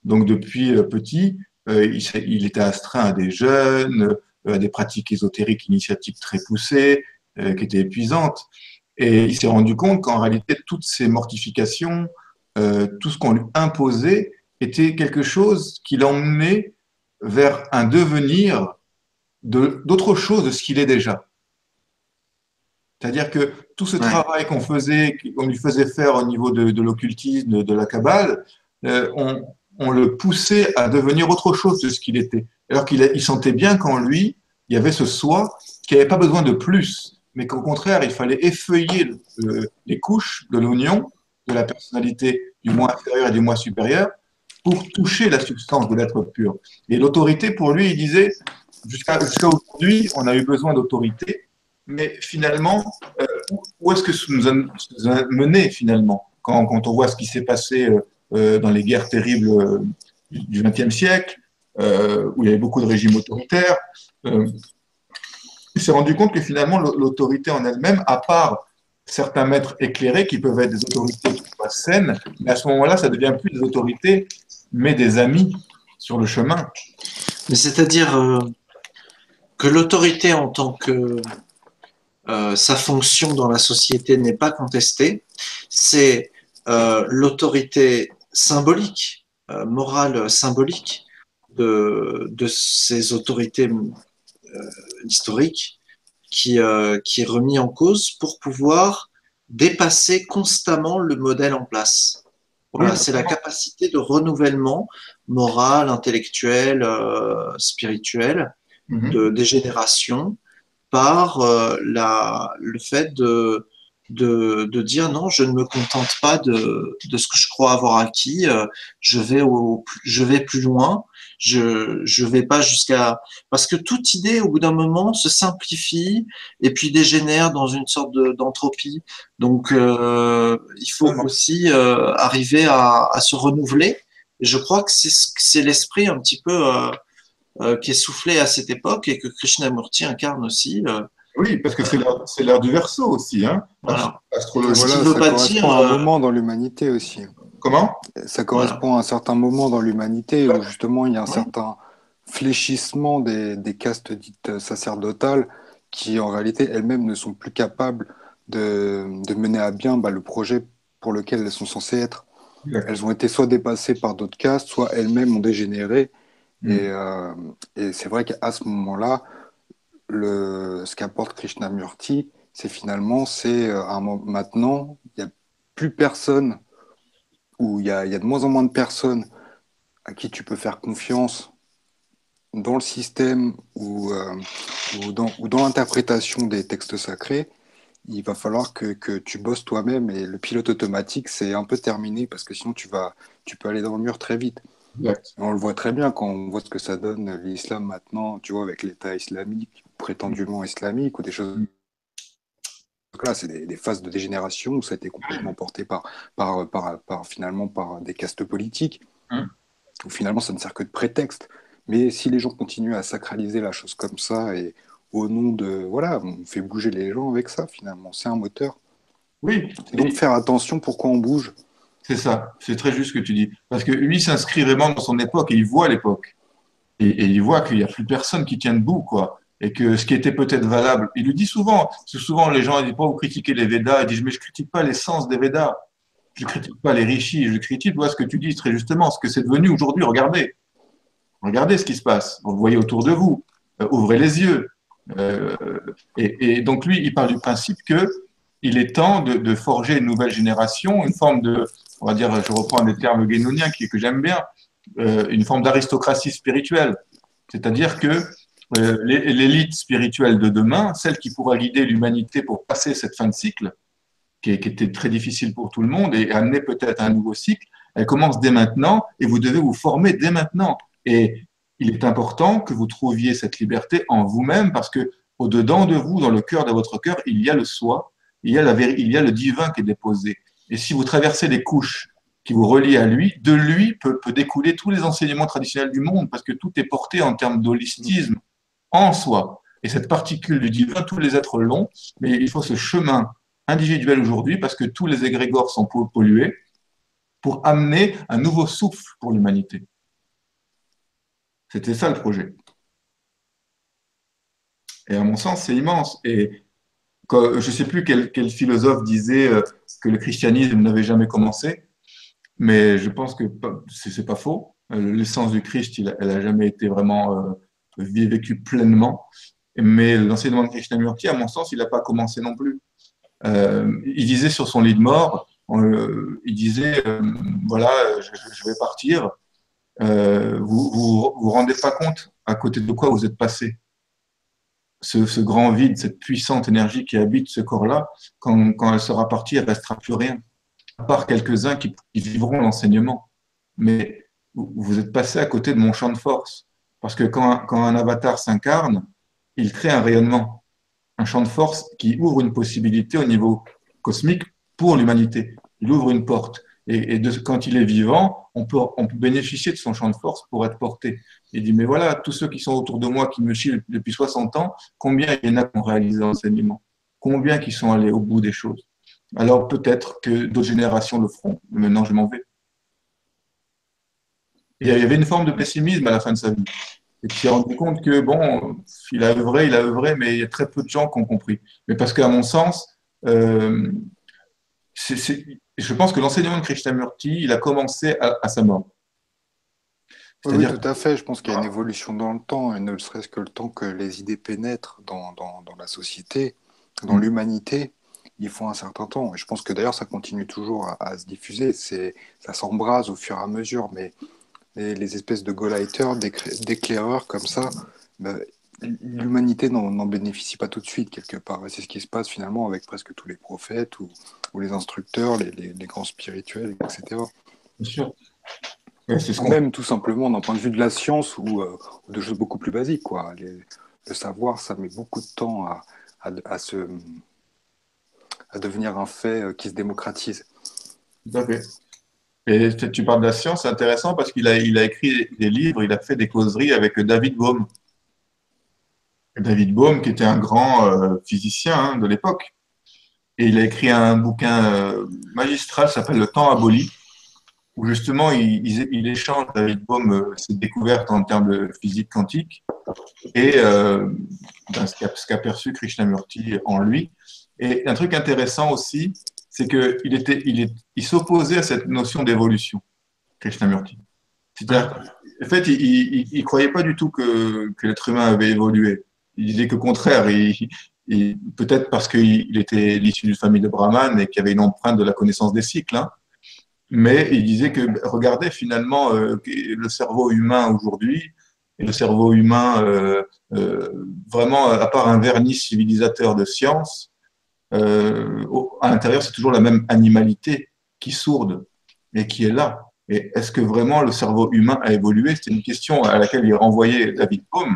Donc, depuis petit, il était astreint à des jeûnes, à des pratiques ésotériques initiatiques très poussées, qui étaient épuisantes. Et il s'est rendu compte qu'en réalité, toutes ces mortifications, tout ce qu'on lui imposait, était quelque chose qui l'emmenait vers un devenir d'autre chose de ce qu'il est déjà. C'est-à-dire que tout ce travail qu'on lui faisait faire au niveau de l'occultisme, de la Kabbale, on le poussait à devenir autre chose de ce qu'il était. Alors qu'il sentait bien qu'en lui, il y avait ce soi qui n'avait pas besoin de plus, mais qu'au contraire, il fallait effeuiller les couches de l'oignon, de la personnalité du moi inférieur et du moi supérieur, pour toucher la substance de l'être pur. Et l'autorité, pour lui, il disait, jusqu'à aujourd'hui, on a eu besoin d'autorité, mais finalement, où est-ce que ça nous a mené finalement quand on voit ce qui s'est passé dans les guerres terribles du XXe siècle, où il y avait beaucoup de régimes autoritaires, il s'est rendu compte que finalement, l'autorité en elle-même, à part certains maîtres éclairés qui peuvent être des autorités qui soient saines, mais à ce moment-là, ça ne devient plus des autorités, mais des amis sur le chemin. Mais c'est-à-dire que l'autorité en tant que sa fonction dans la société n'est pas contestée, c'est l'autorité symbolique, morale symbolique de ces autorités historiques qui est remis en cause pour pouvoir dépasser constamment le modèle en place. Voilà, c'est la capacité de renouvellement moral, intellectuel, spirituel des générations par le fait de dire non, je ne me contente pas de ce que je crois avoir acquis, je vais plus loin, je vais pas jusqu'à... Parce que toute idée, au bout d'un moment, se simplifie et puis dégénère dans une sorte d'entropie. Donc, il faut aussi arriver à se renouveler. Et je crois que c'est l'esprit un petit peu qui est soufflé à cette époque et que Krishnamurti incarne aussi. Oui, parce que c'est l'heure du Verseau aussi, Voilà. Astrologie. Voilà, ça correspond à un moment dans l'humanité aussi. Comment? Ça correspond à un certain moment dans l'humanité où justement il y a un certain fléchissement des castes dites sacerdotales qui en réalité elles-mêmes ne sont plus capables de mener à bien le projet pour lequel elles sont censées être. Exact. Elles ont été soit dépassées par d'autres castes, soit elles-mêmes ont dégénéré. Mm. Et c'est vrai qu'à ce moment-là, ce qu'apporte Krishnamurti, c'est finalement, maintenant, il n'y a plus personne, ou il y a de moins en moins de personnes à qui tu peux faire confiance dans le système ou dans l'interprétation des textes sacrés. Il va falloir que tu bosses toi-même, et le pilote automatique, c'est un peu terminé parce que sinon tu peux aller dans le mur très vite. Exact. On le voit très bien quand on voit ce que ça donne l'islam maintenant, tu vois, avec l'État islamique, prétendument islamique, ou des choses. Là, c'est des phases de dégénération où ça a été complètement porté finalement par des castes politiques, Mm. où finalement ça ne sert que de prétexte. Mais si les gens continuent à sacraliser la chose comme ça, et au nom de... Voilà, on fait bouger les gens avec ça, finalement. C'est un moteur. Oui, Et donc faire attention pourquoi on bouge. c'est ça. C'est très juste ce que tu dis. Parce que lui s'inscrit vraiment dans son époque et il voit l'époque. Et il voit qu'il n'y a plus personne qui tient debout, quoi. Et que ce qui était peut-être valable, il le dit souvent. C'est souvent les gens ils disent pas vous critiquez les Védas. Il dit mais je critique pas l'essence des Védas. Je critique pas les rishis. Je critique, ce que tu dis très justement, ce que c'est devenu aujourd'hui. Regardez. Regardez ce qui se passe. Vous le voyez autour de vous. Ouvrez les yeux. Euh, et donc lui, il parle du principe que il est temps de forger une nouvelle génération, une forme de, on va dire, je reprends des termes guénoniens que j'aime bien, une forme d'aristocratie spirituelle. C'est-à-dire que l'élite spirituelle de demain, celle qui pourra guider l'humanité pour passer cette fin de cycle, qui était très difficile pour tout le monde et amener peut-être un nouveau cycle, elle commence dès maintenant et vous devez vous former dès maintenant. Et il est important que vous trouviez cette liberté en vous-même parce que au-dedans de vous, dans le cœur de votre cœur, il y a le soi, il y a il y a le divin qui est déposé. Et si vous traversez les couches qui vous relient à lui, de lui peut découler tous les enseignements traditionnels du monde parce que tout est porté en termes d'holistisme en soi. Et cette particule du divin, tous les êtres l'ont, mais il faut ce chemin individuel aujourd'hui parce que tous les égrégores sont pollués pour amener un nouveau souffle pour l'humanité. C'était ça le projet. Et à mon sens, c'est immense. Et je ne sais plus quel philosophe disait que le christianisme n'avait jamais commencé, mais je pense que ce n'est pas faux. L'essence du Christ, elle n'a jamais été vraiment vécue pleinement. Mais l'enseignement de Krishnamurti, à mon sens, il n'a pas commencé non plus. Il disait sur son lit de mort, il disait, voilà, je vais partir. Vous rendez pas compte à côté de quoi vous êtes passé. Ce grand vide, cette puissante énergie qui habite ce corps-là, quand elle sera partie, il ne restera plus rien, à part quelques-uns qui vivront l'enseignement. Mais vous êtes passé à côté de mon champ de force. Parce que quand un avatar s'incarne, il crée un rayonnement, un champ de force qui ouvre une possibilité au niveau cosmique pour l'humanité. Il ouvre une porte. Et quand il est vivant, on peut bénéficier de son champ de force pour être porté. Il dit, mais voilà, tous ceux qui sont autour de moi, qui me chient depuis 60 ans, combien il y en a qui ont réalisé l'enseignement? Combien qui sont allés au bout des choses? Alors peut-être que d'autres générations le feront. Mais maintenant, je m'en vais. Et il y avait une forme de pessimisme à la fin de sa vie. Et tu t'es rendu compte que, bon, il a œuvré, mais il y a très peu de gens qui ont compris. Mais parce qu'à mon sens, euh, je pense que l'enseignement de Krishnamurti, il a commencé à sa mort. Oui, oui, C'est-à-dire, tout à fait. Je pense qu'il y a une évolution dans le temps, et ne serait-ce que le temps que les idées pénètrent dans la société, dans l'humanité, il faut un certain temps. Et je pense que d'ailleurs, ça continue toujours à se diffuser. Ça s'embrase au fur et à mesure, mais les espèces de go-lighters, d'éclaireurs comme ça, bah, l'humanité n'en bénéficie pas tout de suite, quelque part. Et c'est ce qui se passe finalement avec presque tous les prophètes ou les instructeurs, les grands spirituels, etc. bien sûr, ouais, c'est ce Ou qu'on fait. même tout simplement d'un point de vue de la science ou de choses beaucoup plus basiques, quoi. Le savoir, ça met beaucoup de temps à devenir un fait qui se démocratise. Tout à fait. Et tu parles de la science, c'est intéressant parce il a écrit des livres, il a fait des causeries avec David Bohm. David Bohm, qui était un grand physicien de l'époque. Et il a écrit un bouquin magistral, ça s'appelle Le temps aboli, où justement il échange, David Bohm, ses découvertes en termes de physique quantique et ce qu'a perçu Krishnamurti en lui. Et un truc intéressant aussi, c'est qu'il s'opposait à cette notion d'évolution, Krishnamurti. C'est-à-dire, en fait, il croyait pas du tout que l'être humain avait évolué. Il disait qu'au contraire, peut-être parce qu'il était issu d'une famille de brahmanes et qu'il y avait une empreinte de la connaissance des cycles, hein, mais il disait que, regardez, finalement, le cerveau humain aujourd'hui, et le cerveau humain, vraiment, à part un vernis civilisateur de science, à l'intérieur, c'est toujours la même animalité qui sourde et qui est là. Et est-ce que vraiment le cerveau humain a évolué? C'était une question à laquelle il renvoyait David Bohm.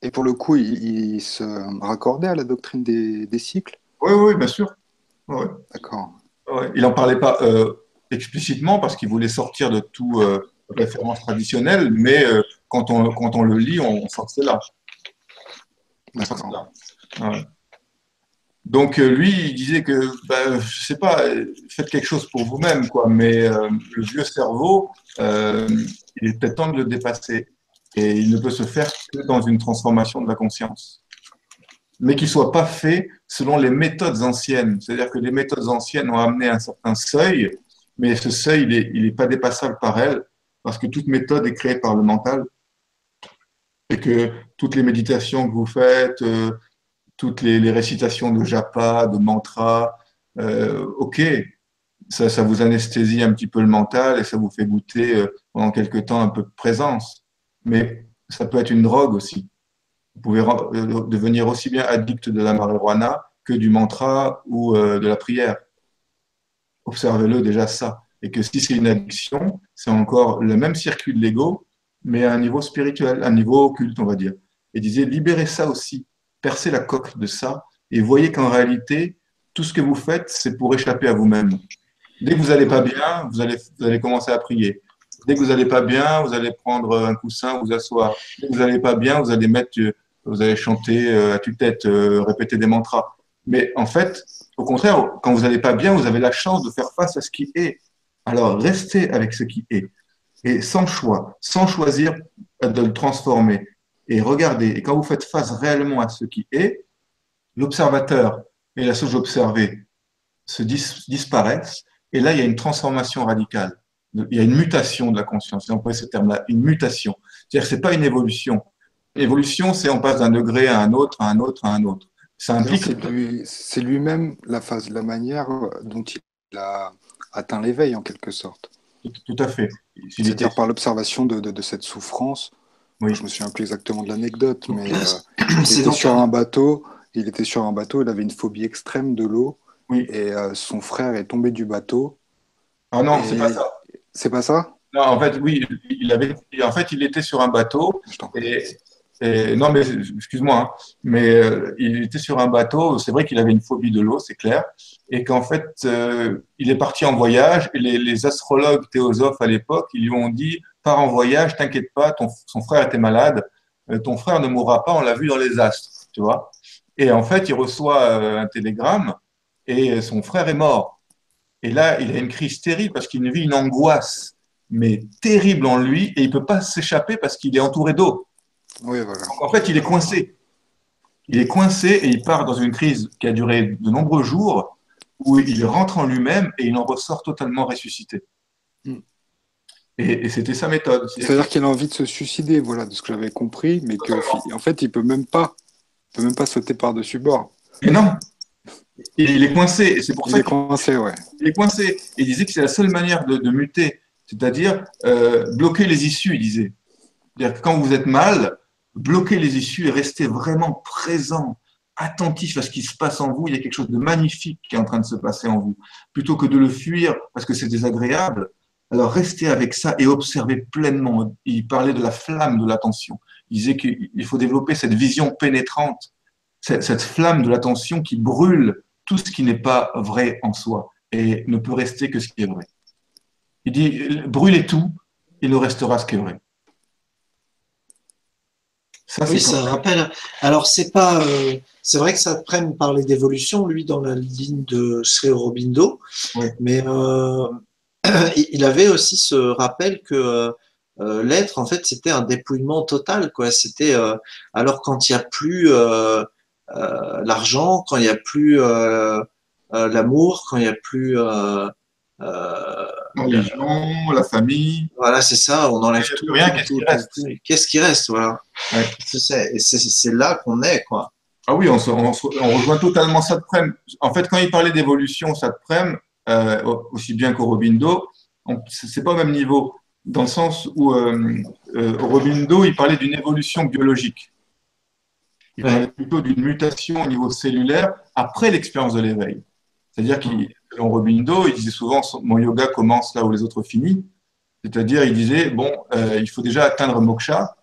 Et pour le coup, il se raccordait à la doctrine des cycles? Oui, oui, bien sûr. Ouais. D'accord. Ouais. Il n'en parlait pas explicitement parce qu'il voulait sortir de tout référence traditionnelle, mais quand on le lit, on sent que c'est là. On sent que c'est D'accord. là. Ouais. Donc lui, il disait que, je sais pas, faites quelque chose pour vous-même, quoi. Mais le vieux cerveau, il est peut-être temps de le dépasser. Et il ne peut se faire que dans une transformation de la conscience. Mais qu'il ne soit pas fait selon les méthodes anciennes. C'est-à-dire que les méthodes anciennes ont amené un certain seuil, mais ce seuil, il est pas dépassable par elles, parce que toute méthode est créée par le mental, et que toutes les méditations que vous faites, toutes les récitations de japa, de mantra, ok, ça vous anesthésie un petit peu le mental et ça vous fait goûter pendant quelque temps un peu de présence. Mais ça peut être une drogue aussi. Vous pouvez devenir aussi bien addict de la marijuana que du mantra ou de la prière. Observez-le déjà ça. Et que si c'est une addiction, c'est encore le même circuit de l'ego, mais à un niveau spirituel, à un niveau occulte, on va dire. Et disait, libérez ça aussi, percez la coque de ça, et voyez qu'en réalité, tout ce que vous faites, c'est pour échapper à vous-même. Dès que vous n'allez pas bien, vous allez commencer à prier. Dès que vous n'allez pas bien, vous allez prendre un coussin, vous asseoir. Dès que vous n'allez pas bien, vous allez chanter à tue-tête, répéter des mantras. Mais en fait, au contraire, quand vous n'allez pas bien, vous avez la chance de faire face à ce qui est. Alors, restez avec ce qui est. Et sans choix, sans choisir de le transformer. Et regardez, et quand vous faites face réellement à ce qui est, l'observateur et la chose observée disparaissent. Et là, il y a une transformation radicale. Il y a une mutation de la conscience. J'ai employé ce terme-là, une mutation. C'est-à-dire que ce n'est pas une évolution. L'évolution, c'est on passe d'un degré à un autre, à un autre, à un autre. Ça implique. C'est lui-même la manière dont il a atteint l'éveil, en quelque sorte. Tout à fait. C'est-à-dire par l'observation de cette souffrance. Oui. Je me souviens plus exactement de l'anecdote, mais il était sur un bateau. Il était sur un bateau, il avait une phobie extrême de l'eau. Oui. Et son frère est tombé du bateau. Ah non, c'est pas ça. C'est pas ça? Non, en fait, oui, il était sur un bateau. Non, mais excuse-moi, hein, mais il était sur un bateau. C'est vrai qu'il avait une phobie de l'eau, c'est clair, et qu'en fait, il est parti en voyage. Et les astrologues théosophes à l'époque, ils lui ont dit, pars en voyage, t'inquiète pas, son frère était malade, ton frère ne mourra pas, on l'a vu dans les astres, tu vois. Et en fait, il reçoit un télégramme et son frère est mort. Et là, il a une crise terrible parce qu'il vit une angoisse, mais terrible en lui, et il peut pas s'échapper parce qu'il est entouré d'eau. Oui, voilà. Donc, en fait, il est coincé. Il est coincé et il part dans une crise qui a duré de nombreux jours, où il rentre en lui-même et il en ressort totalement ressuscité. Et c'était sa méthode. C'est-à-dire qu'il a envie de se suicider, voilà, de ce que j'avais compris, mais qu'en fait, il peut même pas sauter par-dessus bord. Mais non, il est coincé. Et c'est pour Il ça est coincé, ouais. Il est coincé. Et il disait que c'est la seule manière de muter, c'est-à-dire bloquer les issues, il disait. C'est-à-dire que quand vous êtes mal, bloquez les issues et restez vraiment présent, attentif à ce qui se passe en vous. Il y a quelque chose de magnifique qui est en train de se passer en vous. Plutôt que de le fuir parce que c'est désagréable, alors restez avec ça et observez pleinement. Il parlait de la flamme de l'attention. Il disait qu'il faut développer cette vision pénétrante, cette flamme de l'attention qui brûle tout ce qui n'est pas vrai en soi et ne peut rester que ce qui est vrai. Il dit, brûlez tout, il ne restera ce qui est vrai. Ça, oui, ça rappelle. Alors, c'est pas. C'est vrai que Satprem parlait d'évolution, lui, dans la ligne de Sri Aurobindo. Oui. Mais il avait aussi ce rappel que l'être, en fait, c'était un dépouillement total, quoi. C'était. Alors, quand il n'y a plus l'argent, quand il n'y a plus l'amour, quand il n'y a plus euh, La religion, la famille, voilà, c'est ça, on il enlève n'y a plus tout, rien, tout, qu'est-ce tout, qui tout, reste? tout. Qu'est-ce qui reste, voilà. Ouais. Et c'est là qu'on est, quoi. Ah oui, on rejoint totalement Satprem. En fait, quand il parlait d'évolution, Satprem, aussi bien qu'Aurobindo, c'est pas au même niveau, dans le sens où Aurobindo, il parlait d'une évolution biologique. Il parlait Ouais. plutôt d'une mutation au niveau cellulaire après l'expérience de l'éveil. C'est-à-dire Mm. qu'en Aurobindo, il disait souvent, mon yoga commence là où les autres finissent. C'est-à-dire, il disait, bon, il faut déjà atteindre moksha,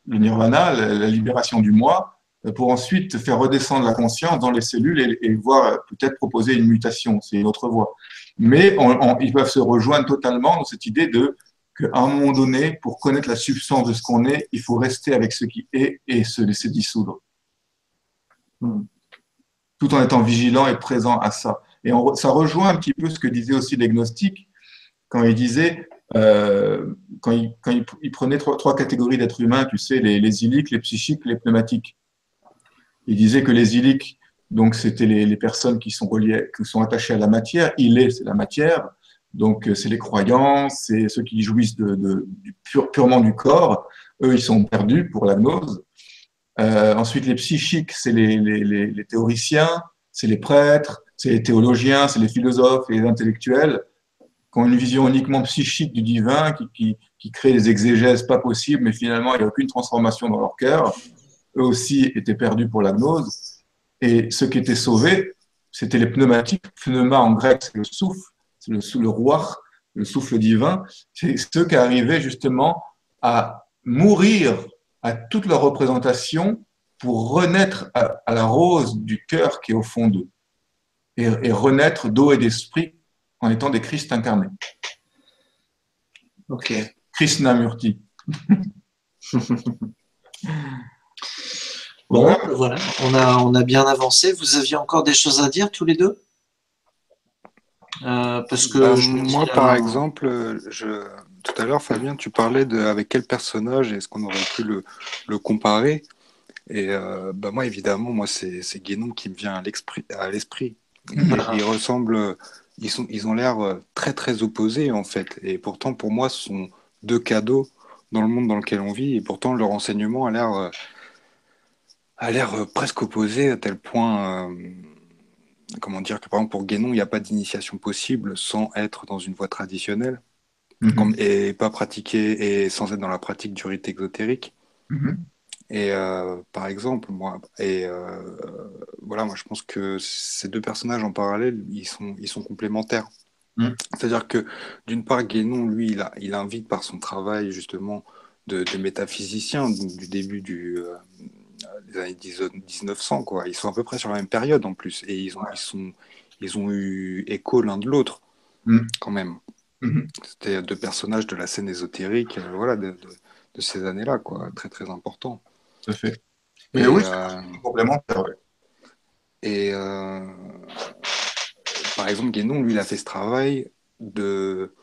le nirvana, la libération du moi, pour ensuite faire redescendre la conscience dans les cellules et voir peut-être proposer une mutation. C'est une autre voie. Mais ils peuvent se rejoindre totalement dans cette idée de qu'à un moment donné, pour connaître la substance de ce qu'on est, il faut rester avec ce qui est et se laisser dissoudre, Mm. tout en étant vigilant et présent à ça. Et ça rejoint un petit peu ce que disait aussi les gnostiques quand il disait, il prenait trois catégories d'êtres humains, tu sais, les iliques, les psychiques, les pneumatiques. Il disait que les iliques, donc c'était les personnes qui sont reliées, qui sont attachées à la matière. Ilé, c'est la matière. Donc c'est les croyants, c'est ceux qui jouissent purement du corps. Eux, ils sont perdus pour la gnose. Ensuite, les psychiques, c'est les théoriciens, c'est les prêtres, c'est les théologiens, c'est les philosophes et les intellectuels qui ont une vision uniquement psychique du divin, qui créent des exégèses pas possibles, mais finalement, il n'y a aucune transformation dans leur cœur. Eux aussi étaient perdus pour la gnose. Et ceux qui étaient sauvés, c'était les pneumatiques. Pneuma en grec, c'est le souffle, c'est le roi, le souffle divin. C'est ceux qui arrivaient justement à mourir à toute leur représentation pour renaître à la rose du cœur qui est au fond d'eux et renaître d'eau et d'esprit en étant des Christ incarnés. Ok. Krishnamurti. Bon, Voilà. voilà, on a bien avancé. Vous aviez encore des choses à dire tous les deux? Parce Bah, que je me dis, moi, par exemple, tout à l'heure, Fabien, tu parlais de avec quel personnage est-ce qu'on aurait pu le comparer. Et bah, moi, évidemment, moi, c'est Guénon qui me vient à l'esprit. Ils ressemblent, ils ont l'air très, très opposés, en fait. Et pourtant, pour moi, ce sont deux cadeaux dans le monde dans lequel on vit. Et pourtant, leur enseignement a l'air presque opposé à tel point, comment dire, que par exemple, pour Guénon, il n'y a pas d'initiation possible sans être dans une voie traditionnelle Mhm. et pas pratiquer et sans être dans la pratique du rite exotérique. Mhm. Et par exemple, voilà, moi je pense que ces deux personnages en parallèle, ils sont complémentaires. Mhm. C'est-à-dire que d'une part, Guénon, lui, il invite par son travail justement de métaphysicien, donc du début des années 1900, quoi. Ils sont à peu près sur la même période en plus, et ils ont eu écho l'un de l'autre Mhm. quand même. Mhm. C'était deux personnages de la scène ésotérique, voilà, de ces années-là, quoi, très très importants. Tout à fait. Mais Et, oui, euh, c'est complémentaire. Ouais. et par exemple, Guénon, lui, il a fait ce travail de,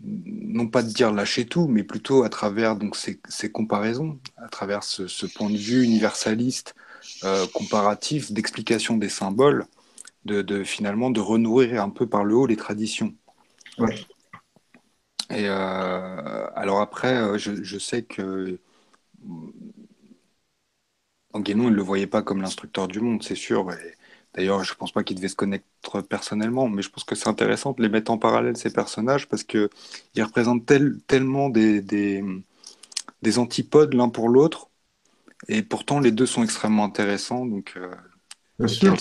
non pas de dire lâcher tout, mais plutôt à travers donc ces comparaisons, à travers ce point de vue universaliste, comparatif, d'explication des symboles, finalement de renourrir un peu par le haut les traditions. Ouais. Et alors après, je sais que Guénon, il ne le voyait pas comme l'instructeur du monde, c'est sûr. Et d'ailleurs, je ne pense pas qu'il devait se connaître personnellement, mais je pense que c'est intéressant de les mettre en parallèle, ces personnages, parce qu'ils représentent tellement des antipodes l'un pour l'autre, et pourtant les deux sont extrêmement intéressants. Donc, Bien quel- sûr.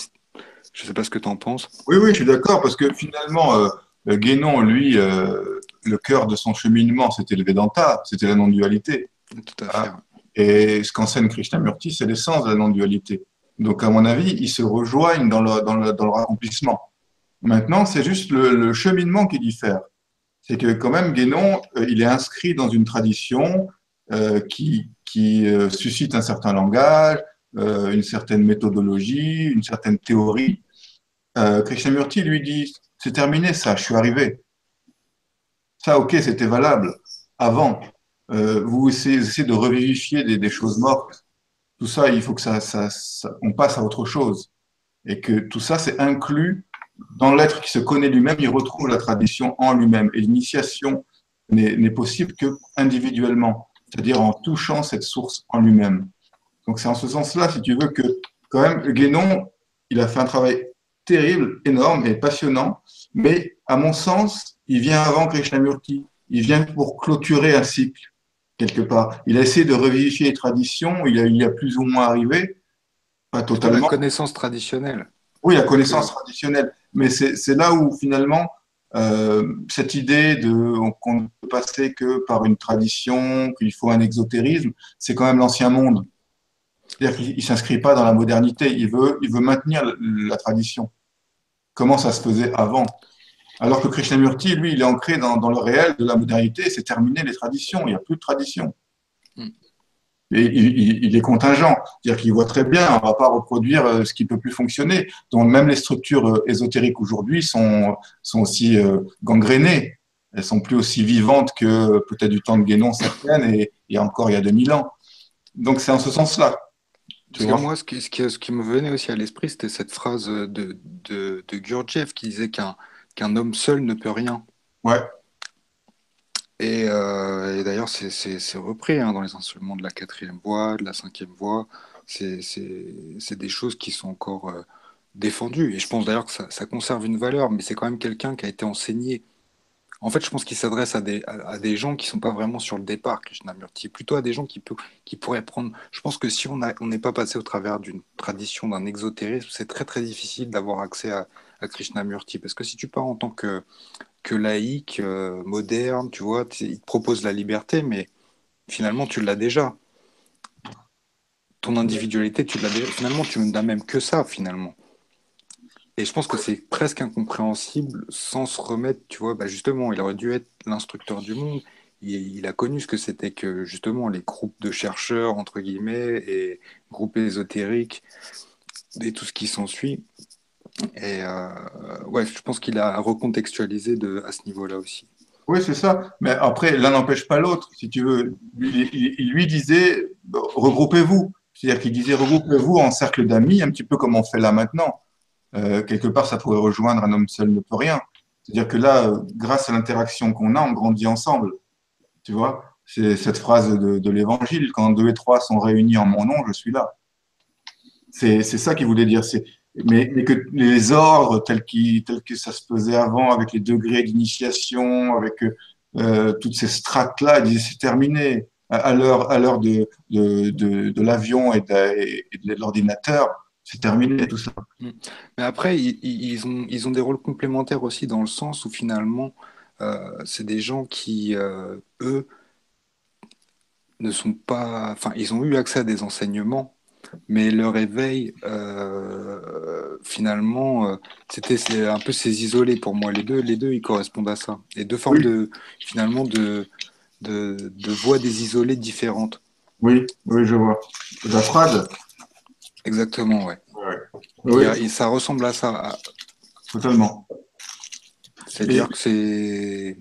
je ne sais pas ce que tu en penses. Oui, oui, je suis d'accord, parce que finalement, Guénon, lui, le cœur de son cheminement, c'était le Vedanta, c'était la non-dualité. Tout à fait. Hein. Et ce qu'enseigne Krishnamurti, c'est l'essence de la non-dualité. Donc, à mon avis, ils se rejoignent dans leur accomplissement. Maintenant, c'est juste le cheminement qui diffère. C'est que quand même, Guénon, il est inscrit dans une tradition qui suscite un certain langage, une certaine méthodologie, une certaine théorie. Krishnamurti lui dit, c'est terminé ça, je suis arrivé. Ça, ok, c'était valable avant. Vous essayez de revivifier des choses mortes. Tout ça, il faut que on passe à autre chose. Et que tout ça, c'est inclus dans l'être qui se connaît lui-même, il retrouve la tradition en lui-même. Et l'initiation n'est possible que individuellement, c'est-à-dire en touchant cette source en lui-même. Donc c'est en ce sens-là, si tu veux, que quand même, Guénon, il a fait un travail terrible, énorme et passionnant, mais à mon sens, il vient avant Krishnamurti. Il vient pour clôturer un cycle, quelque part. Il a essayé de revivifier les traditions, il y a plus ou moins arrivé, pas Plutôt la totalement. connaissance traditionnelle. Oui, la connaissance Que... traditionnelle, mais c'est là où finalement cette idée qu'on ne peut passer que par une tradition, qu'il faut un exotérisme, c'est quand même l'ancien monde. C'est-à-dire qu'il ne s'inscrit pas dans la modernité, il veut maintenir la tradition. Comment ça se faisait avant? Alors que Krishnamurti, lui, il est ancré dans le réel de la modernité, c'est terminé les traditions, il n'y a plus de tradition. Mm. Et il est contingent, c'est-à-dire qu'il voit très bien, on ne va pas reproduire ce qui ne peut plus fonctionner. Donc même les structures ésotériques aujourd'hui sont aussi gangrénées. Elles sont plus aussi vivantes que peut-être du temps de Guénon certaines et encore il y a 2000 ans. Donc c'est en ce sens-là, tu Parce que vois. moi, ce qui me venait aussi à l'esprit, c'était cette phrase de Gurdjieff qui disait qu'un homme seul ne peut rien. Ouais, Et d'ailleurs, c'est repris hein, dans les enseignements de la quatrième voie, de la cinquième voie. C'est des choses qui sont encore défendues. Et je pense d'ailleurs que ça conserve une valeur, mais c'est quand même quelqu'un qui a été enseigné. En fait, je pense qu'il s'adresse à des gens qui sont pas vraiment sur le départ, Krishnamurti, plutôt à des gens qui pourraient prendre. Je pense que si on n'est pas passé au travers d'une tradition, d'un exotérisme, c'est très très difficile d'avoir accès à Krishnamurti. Parce que si tu pars en tant que laïque, moderne, tu vois, il te propose la liberté, mais finalement, tu l'as déjà. Ton individualité, tu l'as déjà. Finalement, tu n'as même que ça, finalement. Et je pense que c'est presque incompréhensible sans se remettre, tu vois, bah justement, il aurait dû être l'instructeur du monde. Il a connu ce que c'était que, justement, les groupes de chercheurs, entre guillemets, et groupes ésotériques, et tout ce qui s'ensuit. Et ouais, je pense qu'il a recontextualisé à ce niveau-là aussi. oui, c'est ça. Mais après, l'un n'empêche pas l'autre, si tu veux. Il lui disait, regroupez-vous. C'est-à-dire qu'il disait, regroupez-vous en cercle d'amis, un petit peu comme on fait là maintenant. Quelque part, ça pourrait rejoindre un homme seul ne peut rien. C'est-à-dire que là, grâce à l'interaction qu'on a, on grandit ensemble. Tu vois, c'est cette phrase de l'Évangile, quand deux et trois sont réunis en mon nom, je suis là. C'est ça qu'il voulait dire. Mais que les ordres tels que ça se faisait avant, avec les degrés d'initiation, avec toutes ces strates-là, il disait c'est terminé. À l'heure de l'avion et de l'ordinateur, c'est terminé tout ça. Mm. Mais après, ils ont des rôles complémentaires aussi dans le sens où finalement, c'est des gens qui, eux, ne sont pas... Enfin, ils ont eu accès à des enseignements, mais leur éveil, finalement, c'est un peu ces isolés pour moi. Les deux, ils correspondent à ça. Et deux formes Oui, de, finalement, de voix des isolés différentes. oui, oui, je vois. La phrase, Exactement, ouais. ouais. Oui, Et ça ressemble à ça. totalement. Et C'est-à-dire que c'est...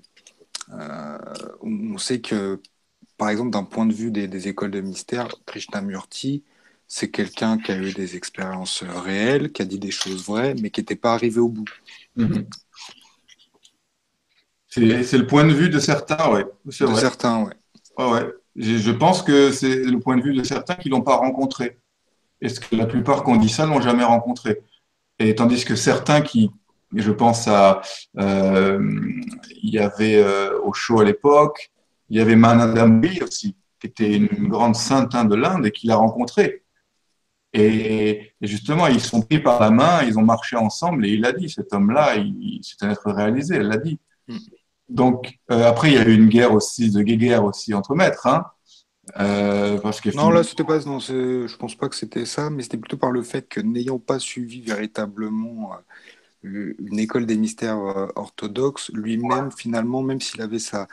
euh, on sait que, par exemple, d'un point de vue des écoles de mystère, Krishnamurti, c'est quelqu'un qui a eu des expériences réelles, qui a dit des choses vraies, mais qui n'était pas arrivé au bout. mhm. C'est le point de vue de certains, ouais, c'est De vrai. certains, ouais. Ouais, ouais. Je pense que c'est le point de vue de certains qui l'ont pas rencontré. Est-ce que la plupart qui ont dit ça l'ont jamais rencontré? Et tandis que certains qui, je pense à, euh, il y avait au show à l'époque, il y avait Manadamri aussi, qui était une grande sainte hein, de l'Inde et qui l'a rencontré. Et justement, ils sont pris par la main, ils ont marché ensemble et il a dit, cet homme-là, c'est un être réalisé, elle l'a dit. Mm. Donc, après, il y a eu une guerre aussi, de guéguerre aussi entre maîtres, hein, parce que Non, là, finalement, c'était pas, non, je pense pas que c'était ça, mais c'était plutôt par le fait que n'ayant pas suivi véritablement une école des mystères orthodoxes, lui-même, finalement, même s'il avait sa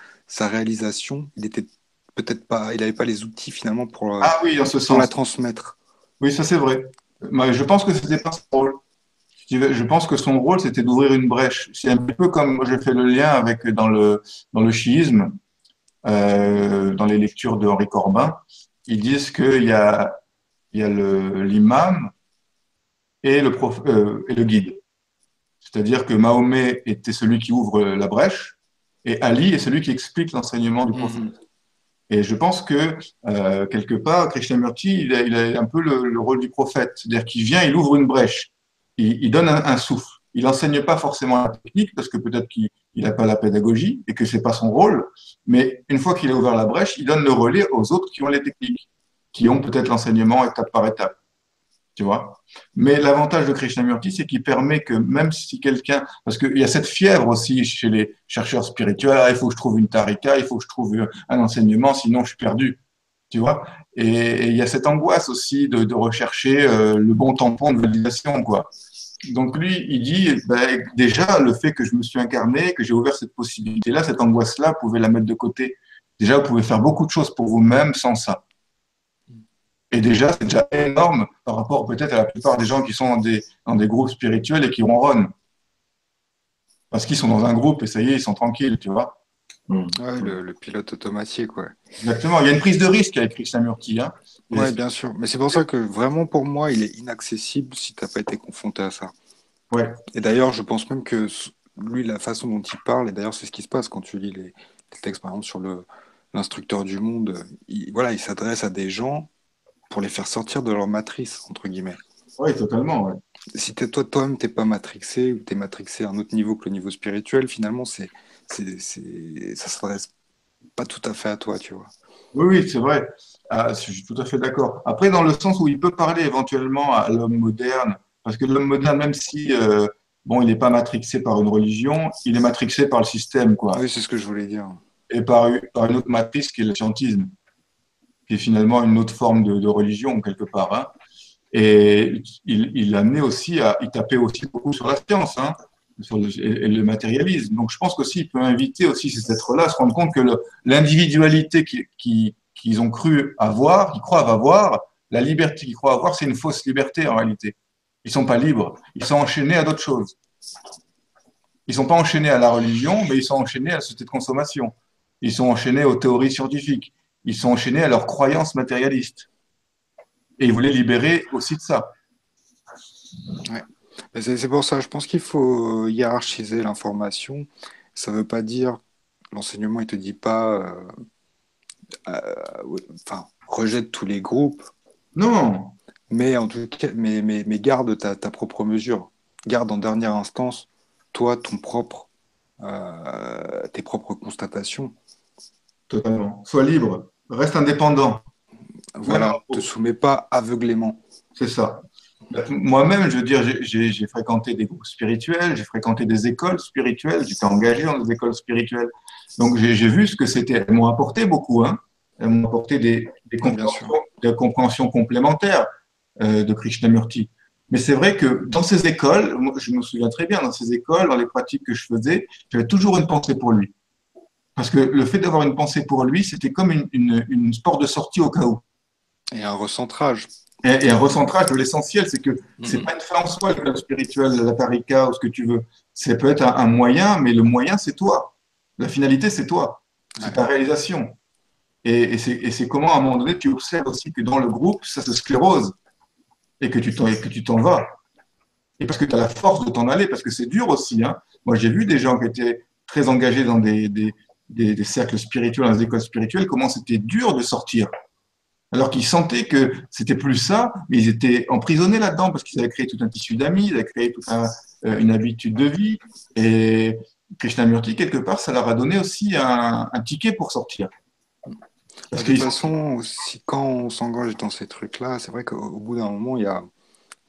réalisation, il était peut-être pas, il avait pas les outils finalement ah oui, en ce pour la sens. transmettre. Oui, ça c'est vrai. Mais je pense que c'était pas son rôle. Je pense que son rôle, c'était d'ouvrir une brèche. C'est un petit peu comme moi, j'ai fait le lien avec dans le chiisme, dans les lectures de Henri Corbin. Ils disent il y a l'imam et et le guide. C'est-à-dire que Mahomet était celui qui ouvre la brèche et Ali est celui qui explique l'enseignement du prophète. Mhm. Et je pense que, quelque part, Krishnamurti, il a un peu le rôle du prophète. C'est-à-dire qu'il vient, il ouvre une brèche, il donne un souffle. Il n'enseigne pas forcément la technique, parce que peut-être qu'il n'a pas la pédagogie et que c'est pas son rôle. Mais une fois qu'il a ouvert la brèche, il donne le relais aux autres qui ont les techniques, qui ont peut-être l'enseignement étape par étape. Tu vois. Mais l'avantage de Krishnamurti, c'est qu'il permet que même si quelqu'un, parce qu'il y a cette fièvre aussi chez les chercheurs spirituels, ah, il faut que je trouve une tarika, il faut que je trouve un enseignement, sinon je suis perdu, tu vois. Et il y a cette angoisse aussi de rechercher le bon tampon de validation, quoi. Donc lui, il dit, ben, déjà le fait que je me suis incarné, que j'ai ouvert cette possibilité-là, cette angoisse-là, vous pouvez la mettre de côté. Déjà, vous pouvez faire beaucoup de choses pour vous-même sans ça. Et déjà, c'est déjà énorme par rapport peut-être à la plupart des gens qui sont dans des groupes spirituels et qui ronronnent. Parce qu'ils sont dans un groupe et ça y est, ils sont tranquilles, tu vois. Ouais, le pilote automatique, ouais. Exactement. Il y a une prise de risque avec Krishnamurti. Hein. Ouais, bien sûr. Mais c'est pour ça que vraiment, pour moi, il est inaccessible si tu n'as pas été confronté à ça. Ouais. Et d'ailleurs, je pense même que lui, la façon dont il parle, et d'ailleurs, c'est ce qui se passe quand tu lis les textes, par exemple, sur l'instructeur du monde, voilà, il s'adresse à des gens pour les faire sortir de leur matrice, entre guillemets. Oui, totalement. Ouais. Si toi-même, t'es pas matrixé, ou t'es matrixé à un autre niveau que le niveau spirituel, finalement, ça s'adresse pas tout à fait à toi, tu vois. Oui, oui, c'est vrai. Ah, je suis tout à fait d'accord. Après, dans le sens où il peut parler éventuellement à l'homme moderne, parce que l'homme moderne, même si bon, il n'est pas matrixé par une religion, il est matrixé par le système, quoi, Oui, c'est ce que je voulais dire. et par une autre matrice qui est le scientisme, qui est finalement une autre forme de religion quelque part. Hein. Et il amenait aussi il tapait aussi beaucoup sur la science, hein, et le matérialisme. Donc je pense qu'aussi il peut inviter aussi ces êtres-là à se rendre compte que l'individualité qu'ils ont cru avoir, qu'ils croient avoir, la liberté qu'ils croient avoir, c'est une fausse liberté en réalité. Ils sont pas libres, ils sont enchaînés à d'autres choses. Ils sont pas enchaînés à la religion, mais ils sont enchaînés à la société de consommation. Ils sont enchaînés aux théories scientifiques. Ils sont enchaînés à leurs croyances matérialistes. Et ils voulaient libérer aussi de ça. Ouais. C'est pour ça, je pense qu'il faut hiérarchiser l'information. Ça ne veut pas dire, l'enseignement, il te dit pas, enfin, rejette tous les groupes, Non, mais en tout cas, mais garde ta propre mesure. Garde en dernière instance, toi, tes propres constatations. totalement. Sois libre, reste indépendant. Même Voilà, te soumets pas aveuglément. c'est ça. Moi-même, je veux dire, j'ai fréquenté des groupes spirituels, j'ai fréquenté des écoles spirituelles, j'étais engagé dans des écoles spirituelles. Donc, j'ai vu ce que c'était. Elles m'ont apporté beaucoup, hein. Elles m'ont apporté Ouais, bien sûr. des compréhensions complémentaires de Krishnamurti. Mais c'est vrai que dans ces écoles, moi, je me souviens très bien, dans ces écoles, dans les pratiques que je faisais, j'avais toujours une pensée pour lui. Parce que le fait d'avoir une pensée pour lui, c'était comme une porte de sortie au cas où. Et un recentrage. Et un recentrage de l'essentiel, c'est que c'est Mhm. pas une fin en soi, le spirituel, la tarika ou ce que tu veux. Ça peut être un moyen, mais le moyen, c'est toi. La finalité, c'est toi. C'est Ouais. ta réalisation. Et c'est comment, à un moment donné, tu observes aussi que dans le groupe, ça se sclérose et que tu t'en vas. Et parce que tu as la force de t'en aller, parce que c'est dur aussi. Hein. Moi, j'ai vu des gens qui étaient très engagés dans des cercles spirituels, dans des écoles spirituelles, comment c'était dur de sortir. Alors qu'ils sentaient que c'était plus ça, mais ils étaient emprisonnés là-dedans parce qu'ils avaient créé tout un tissu d'amis, ils avaient créé toute une habitude de vie. Et Krishnamurti, quelque part, ça leur a donné aussi un ticket pour sortir. Parce Bah, de toute qu'ils façon, aussi, quand on s'engage dans ces trucs-là, c'est vrai qu'au bout d'un moment, il y a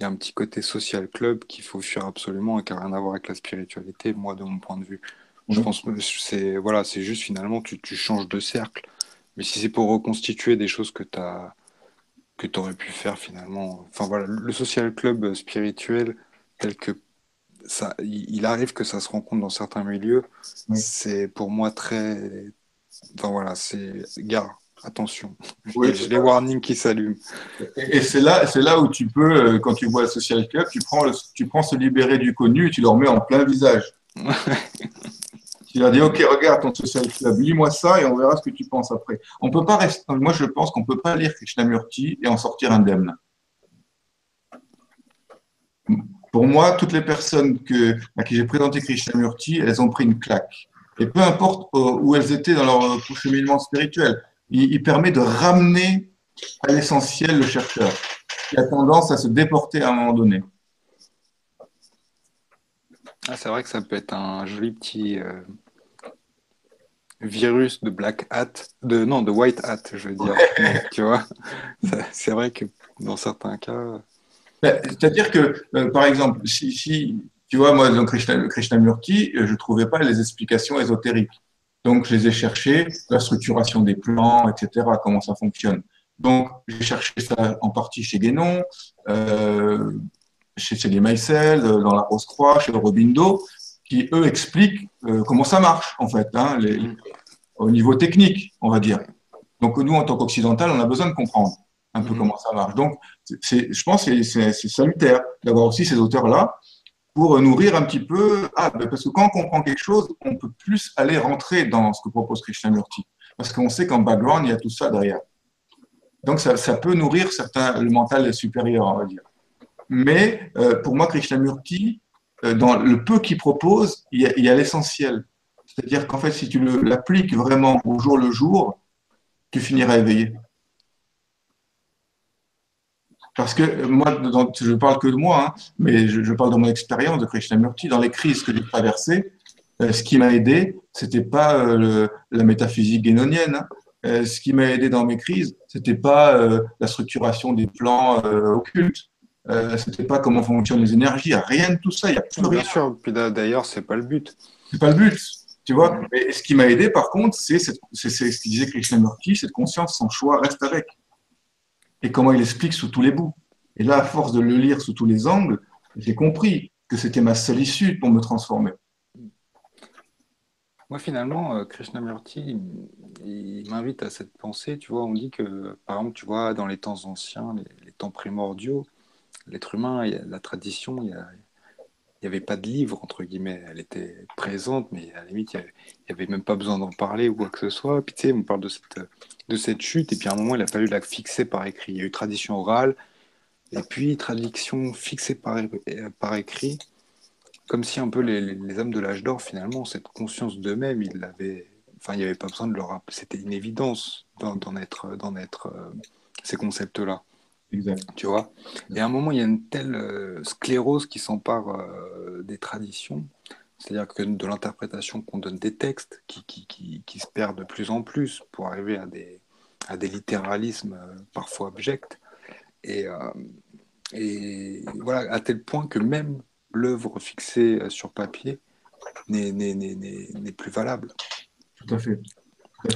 un petit côté social club qu'il faut fuir absolument et qui n'a rien à voir avec la spiritualité, moi, de mon point de vue. Je oui, pense que c'est juste finalement, tu changes de cercle. Mais si c'est pour reconstituer des choses que tu aurais pu faire finalement. Enfin voilà, le social club spirituel, tel que ça, il arrive que ça se rencontre dans certains milieux, oui. c'est pour moi très. Enfin voilà, c'est. Gare, attention. Oui, J'ai les warnings qui s'allument. et c'est là où tu peux, quand tu vois le social club, tu prends se libérer du connu et tu leur mets en plein visage. Tu leur dis, OK, regarde ton social club, lis-moi ça et on verra ce que tu penses après. On peut pas rester, moi, je pense qu'on peut pas lire Krishnamurti et en sortir indemne. Pour moi, toutes les personnes à qui j'ai présenté Krishnamurti, elles ont pris une claque. Et peu importe où elles étaient dans leur cheminement spirituel, il permet de ramener à l'essentiel le chercheur, qui a tendance à se déporter à un moment donné. Ah, c'est vrai que ça peut être un joli petit virus de black hat, de white hat, je veux dire. Mais, tu vois, c'est vrai que dans certains cas. C'est-à-dire que, par exemple, tu vois, moi, dans Krishnamurti, je ne trouvais pas les explications ésotériques. Donc, je les ai cherchées, la structuration des plans, etc., comment ça fonctionne. Donc, j'ai cherché ça en partie chez Guénon, chez les Maïsel, dans la Rose-Croix, chez Aurobindo, qui, eux, expliquent comment ça marche, en fait, hein, au niveau technique, on va dire. Donc, nous, en tant qu'occidental, on a besoin de comprendre un peu comment ça marche. Donc, je pense que c'est salutaire d'avoir aussi ces auteurs-là pour nourrir un petit peu. Parce que quand on comprend quelque chose, on peut plus aller rentrer dans ce que propose Krishnamurti. Parce qu'on sait qu'en background, il y a tout ça derrière. Donc, ça peut nourrir le mental supérieur, on va dire. Mais pour moi, Krishnamurti, dans le peu qu'il propose, il y a l'essentiel. C'est-à-dire qu'en fait, si tu l'appliques vraiment au jour le jour, tu finiras éveillé. Parce que moi, je ne parle que de moi, hein, mais je parle de mon expérience de Krishnamurti. Dans les crises que j'ai traversées, ce qui m'a aidé, c'était pas la métaphysique guénonienne. Hein. Ce qui m'a aidé dans mes crises, c'était pas la structuration des plans occultes. C'était pas comment fonctionnent les énergies. Rien de tout ça. Il n'y a plus rien. Bien sûr. Puis d'ailleurs, c'est pas le but. C'est pas le but. Tu vois. Et ce qui m'a aidé, par contre, c'est ce que disait Krishnamurti, cette conscience, son choix reste avec. Et comment il explique sous tous les bouts. Et là, à force de le lire sous tous les angles, j'ai compris que c'était ma seule issue pour me transformer. Moi, finalement, Krishnamurti, il m'invite à cette pensée. Tu vois, on dit que, par exemple, tu vois, dans les temps anciens, les temps primordiaux, l'être humain, la tradition, il n'y avait pas de livre, entre guillemets. Elle était présente, mais à la limite, il n'y avait même pas besoin d'en parler ou quoi que ce soit. Puis, tu sais, on parle de cette chute, et puis à un moment, il a fallu la fixer par écrit. Il y a eu tradition orale, et puis traduction fixée par écrit, comme si un peu les hommes de l'âge d'or, finalement, cette conscience d'eux-mêmes, ils l'avaient. Enfin, il n'y avait pas besoin de leur rappeler. C'était une évidence d'en être ces concepts-là. Exact. Tu vois. Et à un moment, il y a une telle sclérose qui s'empare des traditions, c'est-à-dire que de l'interprétation qu'on donne des textes, qui se perd de plus en plus pour arriver à des littéralismes parfois abjects. Et voilà, à tel point que même l'œuvre fixée sur papier n'est plus valable. Tout à fait.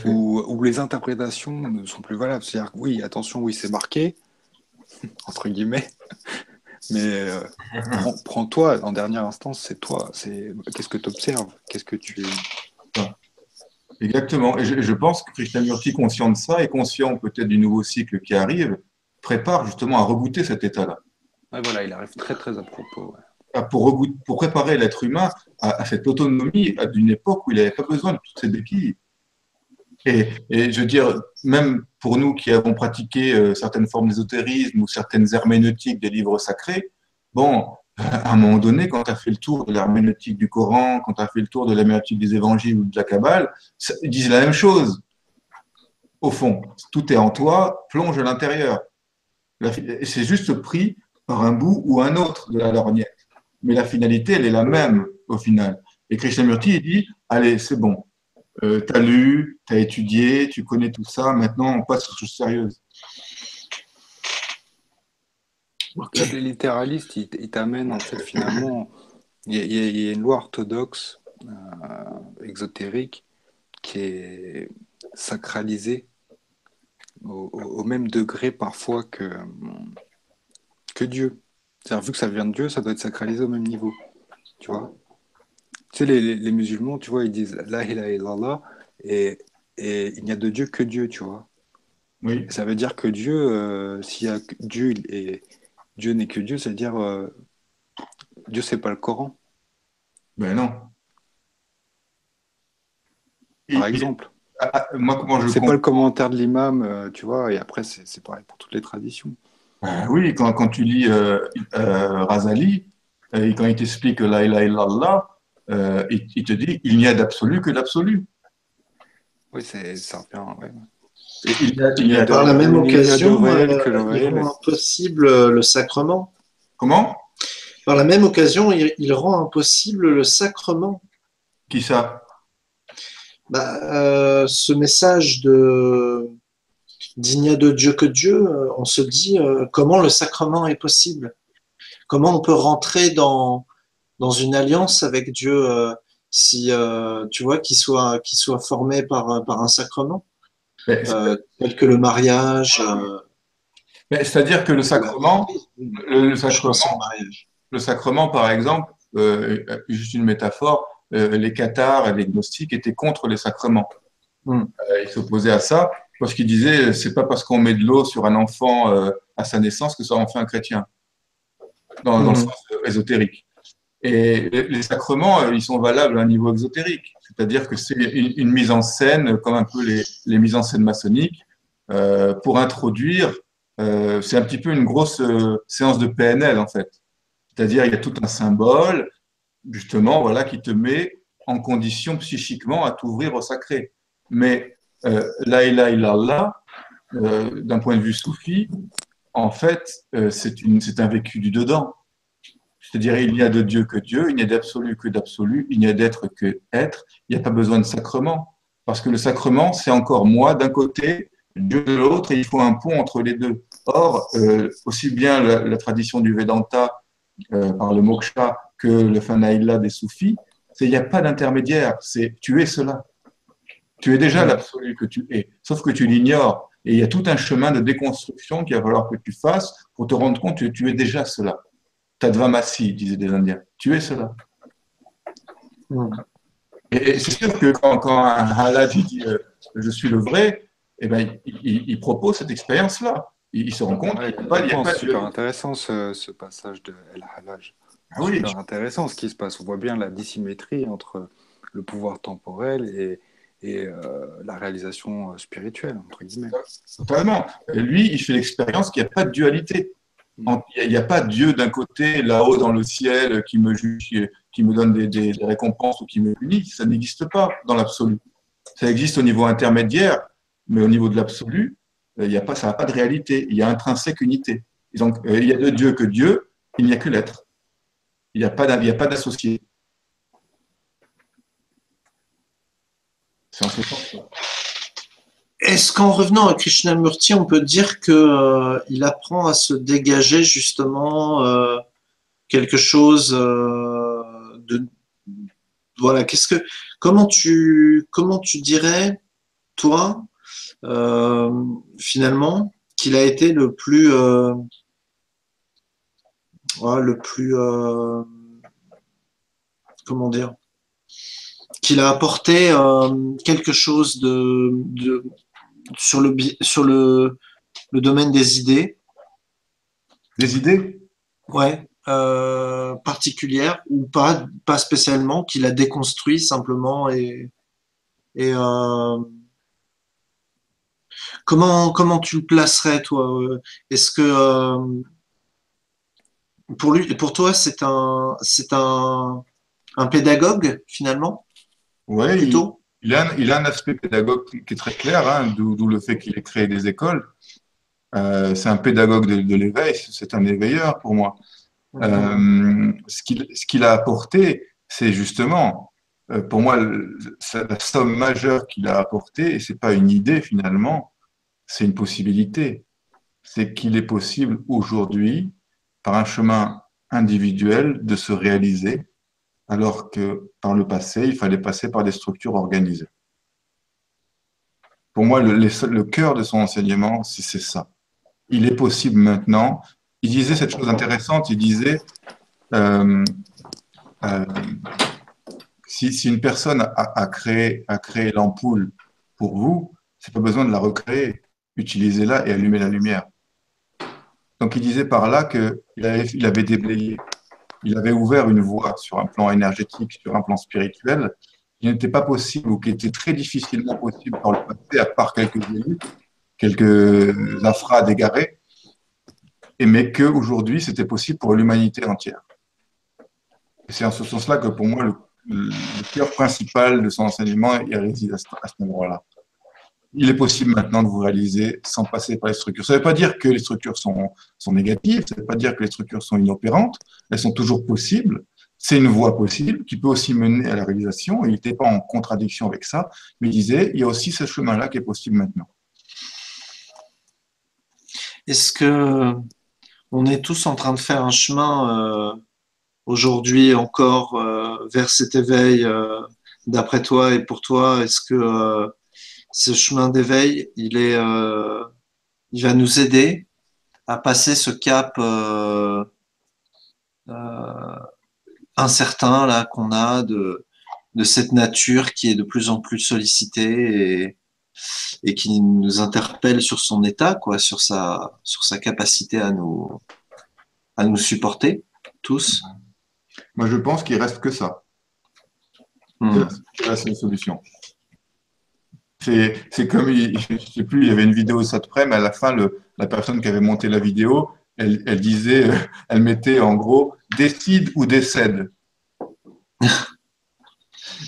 Ou les interprétations ne sont plus valables. C'est-à-dire que oui, attention, oui, c'est marqué, entre guillemets, mais prends-toi, en dernière instance, c'est toi. Qu'est-ce que tu observes? Qu'est-ce que tu... Exactement. Et je pense que Krishnamurti, conscient de ça et conscient peut-être du nouveau cycle qui arrive, prépare justement à rebooter cet état-là. Ouais, voilà, il arrive très très à propos. Ouais. Pour préparer l'être humain à cette autonomie d'une époque où il n'avait pas besoin de toutes ces béquilles. Et je veux dire, même pour nous qui avons pratiqué certaines formes d'ésotérisme ou certaines herméneutiques des livres sacrés, bon, à un moment donné, quand tu as fait le tour de l'herméneutique du Coran, quand tu as fait le tour de l'herméneutique des évangiles ou de la Kabbale, ils disent la même chose. Au fond, tout est en toi, plonge à l'intérieur. C'est juste pris par un bout ou un autre de la lorgnette. Mais la finalité, elle est la même au final. Et Krishnamurti, il dit, allez, c'est bon. Tu as lu, tu as étudié, tu connais tout ça, maintenant on passe aux choses sérieuses. Les littéralistes, ils t'amènent en fait finalement, il y a une loi orthodoxe, exotérique, qui est sacralisée au même degré parfois que Dieu. C'est-à-dire, vu que ça vient de Dieu, ça doit être sacralisé au même niveau. Tu vois? Tu sais, les musulmans, tu vois, ils disent La ilaha illallah et il n'y a de Dieu que Dieu, tu vois. Oui. Et ça veut dire que Dieu, s'il y a Dieu et Dieu n'est que Dieu, ça veut dire Dieu, c'est pas le Coran, Ben non. par exemple. Moi, comment je C'est comprends. pas le commentaire de l'imam, tu vois, et après, c'est pareil pour toutes les traditions. Oui, quand tu lis Razali, Et quand il t'explique la ilaha illallah, il te dit il n'y a d'absolu que l'absolu. Oui, ça revient. Ouais. Et il n'y a Par la même Il n'y a de occasion, réel que le il réel. rend impossible le sacrement. comment? Par la même occasion, il rend impossible le sacrement. Qui ça? Ce message d'il n'y a de Dieu que Dieu, on se dit comment le sacrement est possible? Comment on peut rentrer dans une alliance avec Dieu si tu vois qu'il soit formé par un sacrement Ben, tel que le mariage, c'est-à-dire que le le choix sacrement, sans mariage. le sacrement, par exemple, juste une métaphore, les cathares et les gnostiques étaient contre les sacrements. Hmm. Ils s'opposaient à ça parce qu'ils disaient c'est pas parce qu'on met de l'eau sur un enfant à sa naissance que ça en fait un chrétien, dans le Mhm. sens ésotérique. Et les sacrements, ils sont valables à un niveau exotérique, c'est-à-dire que c'est une mise en scène, comme un peu les mises en scène maçonniques, pour introduire, c'est un petit peu une grosse séance de PNL en fait. C'est-à-dire il y a tout un symbole, justement, voilà, qui te met en condition psychiquement à t'ouvrir au sacré. Mais la ilaha illallah, d'un point de vue soufi, en fait, c'est un vécu du dedans. C'est-à-dire, il n'y a de Dieu que Dieu, il n'y a d'absolu que d'absolu, il n'y a d'être que être, il n'y a pas besoin de sacrement. Parce que le sacrement, c'est encore moi d'un côté, Dieu de l'autre, et il faut un pont entre les deux. Or, aussi bien la tradition du Vedanta, par le moksha, que le Fanaïla des soufis, c'est il n'y a pas d'intermédiaire, c'est tu es cela. Tu es déjà l'absolu que tu es, sauf que tu l'ignores. Et il y a tout un chemin de déconstruction qu'il va falloir que tu fasses pour te rendre compte que tu es déjà cela. Tadvamasi, disaient des Indiens. Tu es cela. Mhm. Et c'est sûr que quand un halal dit je suis le vrai, eh ben, il propose cette expérience-là. Il se rend compte Ouais, qu'il n'y a complètement. pas C'est super de. intéressant ce passage de El Halaj. Ah oui, Super intéressant ce qui se passe. On voit bien la dissymétrie entre le pouvoir temporel et la réalisation spirituelle, entre guillemets. totalement. Et lui, il fait l'expérience qu'il n'y a pas de dualité. Il n'y a pas Dieu d'un côté, là-haut dans le ciel, qui me juge, qui me donne des récompenses ou qui me punit. Ça n'existe pas dans l'absolu. Ça existe au niveau intermédiaire, mais au niveau de l'absolu, il y a pas, ça n'a pas de réalité. Il y a intrinsèque unité. Et donc, il y a de Dieu que Dieu, il n'y a que l'être. Il n'y a pas d'associé. C'est en ce sens-là. Est-ce qu'en revenant à Krishnamurti, on peut dire que il apprend à se dégager justement quelque chose de voilà, comment tu dirais toi finalement qu'il a été le plus comment dire qu'il a apporté quelque chose sur le domaine des idées, Des idées? ouais, particulières ou pas spécialement, qu'il a déconstruit simplement et comment tu le placerais toi? Est-ce que pour toi c'est un pédagogue finalement Oui, plutôt? il a un aspect pédagogue qui est très clair, hein, d'où le fait qu'il ait créé des écoles. C'est un pédagogue de l'éveil, c'est un éveilleur pour moi. Mhm. Ce qu'il a apporté, c'est justement, pour moi, c'est la somme majeure qu'il a apportée, et c'est pas une idée finalement, c'est une possibilité. C'est qu'il est possible aujourd'hui, par un chemin individuel, de se réaliser, alors que par le passé, il fallait passer par des structures organisées. Pour moi, le cœur de son enseignement, c'est ça. Il est possible maintenant. Il disait cette chose intéressante, il disait, euh, euh, si une personne a créé l'ampoule pour vous, c'est pas besoin de la recréer. Utilisez-la et allumez la lumière. Donc, il disait par là il avait déblayé, il avait ouvert une voie sur un plan énergétique, sur un plan spirituel, qui n'était pas possible ou qui était très difficilement possible par le passé, à part quelques élus, quelques afrades égarés, mais qu'aujourd'hui, c'était possible pour l'humanité entière. Et c'est en ce sens-là que pour moi, le cœur principal de son enseignement, il réside à cet endroit-là. Il est possible maintenant de vous réaliser sans passer par les structures. Ça ne veut pas dire que les structures sont négatives, ça ne veut pas dire que les structures sont inopérantes, elles sont toujours possibles. C'est une voie possible qui peut aussi mener à la réalisation. Il n'était pas en contradiction avec ça, mais il disait, il y a aussi ce chemin-là qui est possible maintenant. Est-ce que on est tous en train de faire un chemin aujourd'hui encore vers cet éveil d'après toi et pour toi? Est-ce que ce chemin d'éveil, il va nous aider à passer ce cap euh, incertain là qu'on a de cette nature qui est de plus en plus sollicitée et qui nous interpelle sur son état, quoi, sur sa capacité à nous supporter tous. Moi, je pense qu'il reste que ça. C'est la seule solution. C'est comme, je ne sais plus, il y avait une vidéo ça de près, mais à la fin, la personne qui avait monté la vidéo, elle disait, elle mettait en gros, décide ou décède.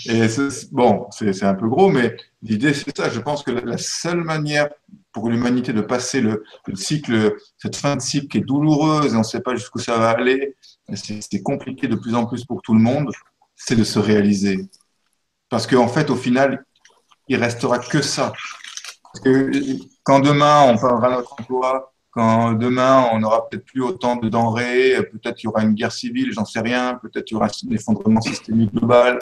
Et bon, c'est un peu gros, mais l'idée, c'est ça. Je pense que la seule manière pour l'humanité de passer le cycle, cette fin de cycle qui est douloureuse et on ne sait pas jusqu'où ça va aller, c'est compliqué de plus en plus pour tout le monde, c'est de se réaliser. Parce qu'en fait, au final, il restera que ça. Parce que quand demain, on perdra notre emploi, quand demain, on n'aura peut-être plus autant de denrées, peut-être qu'il y aura une guerre civile, j'en sais rien, peut-être qu'il y aura un effondrement systémique global.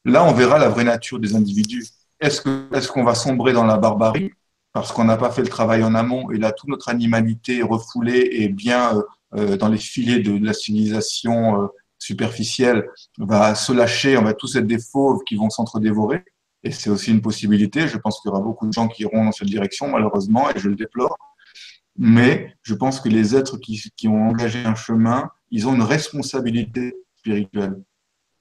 Là, on verra la vraie nature des individus. Est-ce qu'on va sombrer dans la barbarie parce qu'on n'a pas fait le travail en amont et là, toute notre animalité refoulée et bien dans les filets de la civilisation superficielle va se lâcher, on va tous être des fauves qui vont s'entre-dévorer. Et c'est aussi une possibilité. Je pense qu'il y aura beaucoup de gens qui iront dans cette direction, malheureusement, et je le déplore. Mais je pense que les êtres qui ont engagé un chemin, ils ont une responsabilité spirituelle.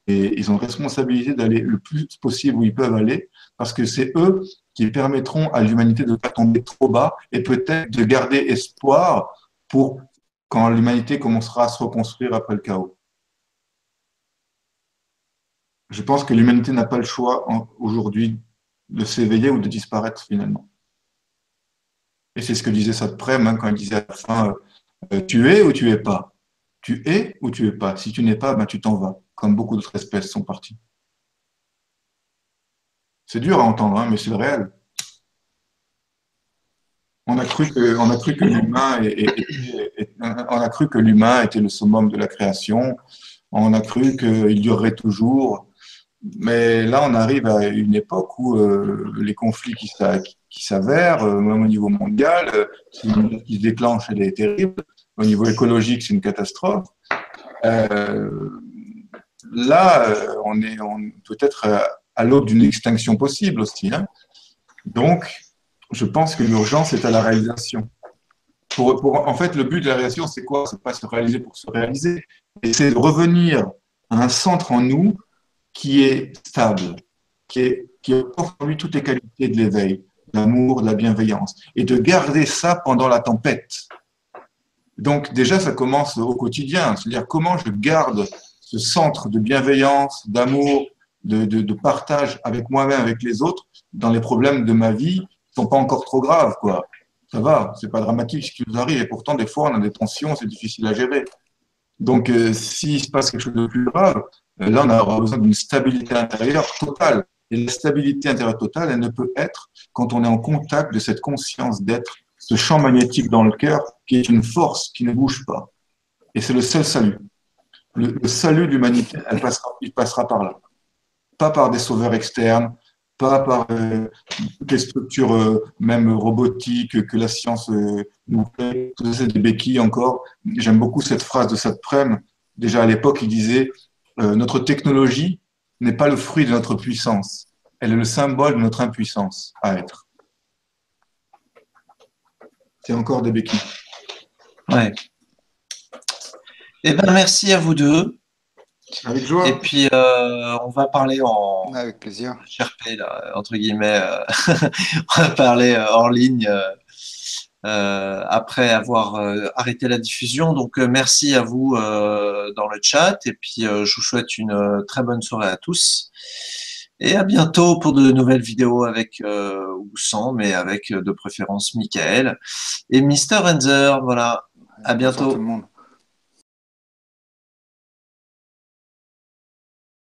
Et ils ont une responsabilité d'aller le plus possible où ils peuvent aller, parce que c'est eux qui permettront à l'humanité de ne pas tomber trop bas et peut-être de garder espoir pour quand l'humanité commencera à se reconstruire après le chaos. Je pense que l'humanité n'a pas le choix aujourd'hui de s'éveiller ou de disparaître finalement. Et c'est ce que disait Saint-Prème quand il disait à la fin, tu es ou tu es pas. Tu es ou tu es pas. Si tu n'es pas, ben, tu t'en vas, comme beaucoup d'autres espèces sont parties. C'est dur à entendre, hein, mais c'est le réel. On a cru que l'humain était le summum de la création. On a cru qu'il durerait toujours. Mais là, on arrive à une époque où les conflits qui s'avèrent, même au niveau mondial, qui se déclenche, elle est terrible. Au niveau écologique, c'est une catastrophe. Là, on est peut-être à l'aube d'une extinction possible aussi. Hein. Donc, je pense que l'urgence est à la réalisation. En fait, le but de la réalisation, c'est quoi? C'est pas se réaliser pour se réaliser, et c'est de revenir à un centre en nous qui est stable, qui offre en lui toutes les qualités de l'éveil, de l'amour, de la bienveillance, et de garder ça pendant la tempête. Donc déjà, ça commence au quotidien, c'est-à-dire comment je garde ce centre de bienveillance, d'amour, de partage avec moi-même, avec les autres, dans les problèmes de ma vie, qui sont pas encore trop graves, quoi. Ça va, c'est pas dramatique ce qui nous arrive, et pourtant, des fois, on a des tensions, c'est difficile à gérer. Donc, s'il se passe quelque chose de plus grave, là, on aura besoin d'une stabilité intérieure totale. Et la stabilité intérieure totale, elle ne peut être quand on est en contact de cette conscience d'être, ce champ magnétique dans le cœur, qui est une force qui ne bouge pas. Et c'est le seul salut. Le salut de l'humanité, il passera par là. Pas par des sauveurs externes, pas par toutes les structures, même robotiques, que la science nous fait. Tout ça, c'est des béquilles encore. J'aime beaucoup cette phrase de Saint-Prème. Déjà à l'époque, il disait notre technologie n'est pas le fruit de notre puissance, elle est le symbole de notre impuissance à être. C'est encore des béquilles. Ouais. Eh ben, merci à vous deux. Avec joie. Et puis, on va parler en Avec plaisir. HRP, là, entre guillemets. On va parler hors ligne après avoir arrêté la diffusion. Donc, merci à vous dans le chat. Et puis, je vous souhaite une très bonne soirée à tous. Et à bientôt pour de nouvelles vidéos avec ou sans, mais avec de préférence Michael et Mister Enzer. Voilà. À Bonsoir tout bientôt. le monde.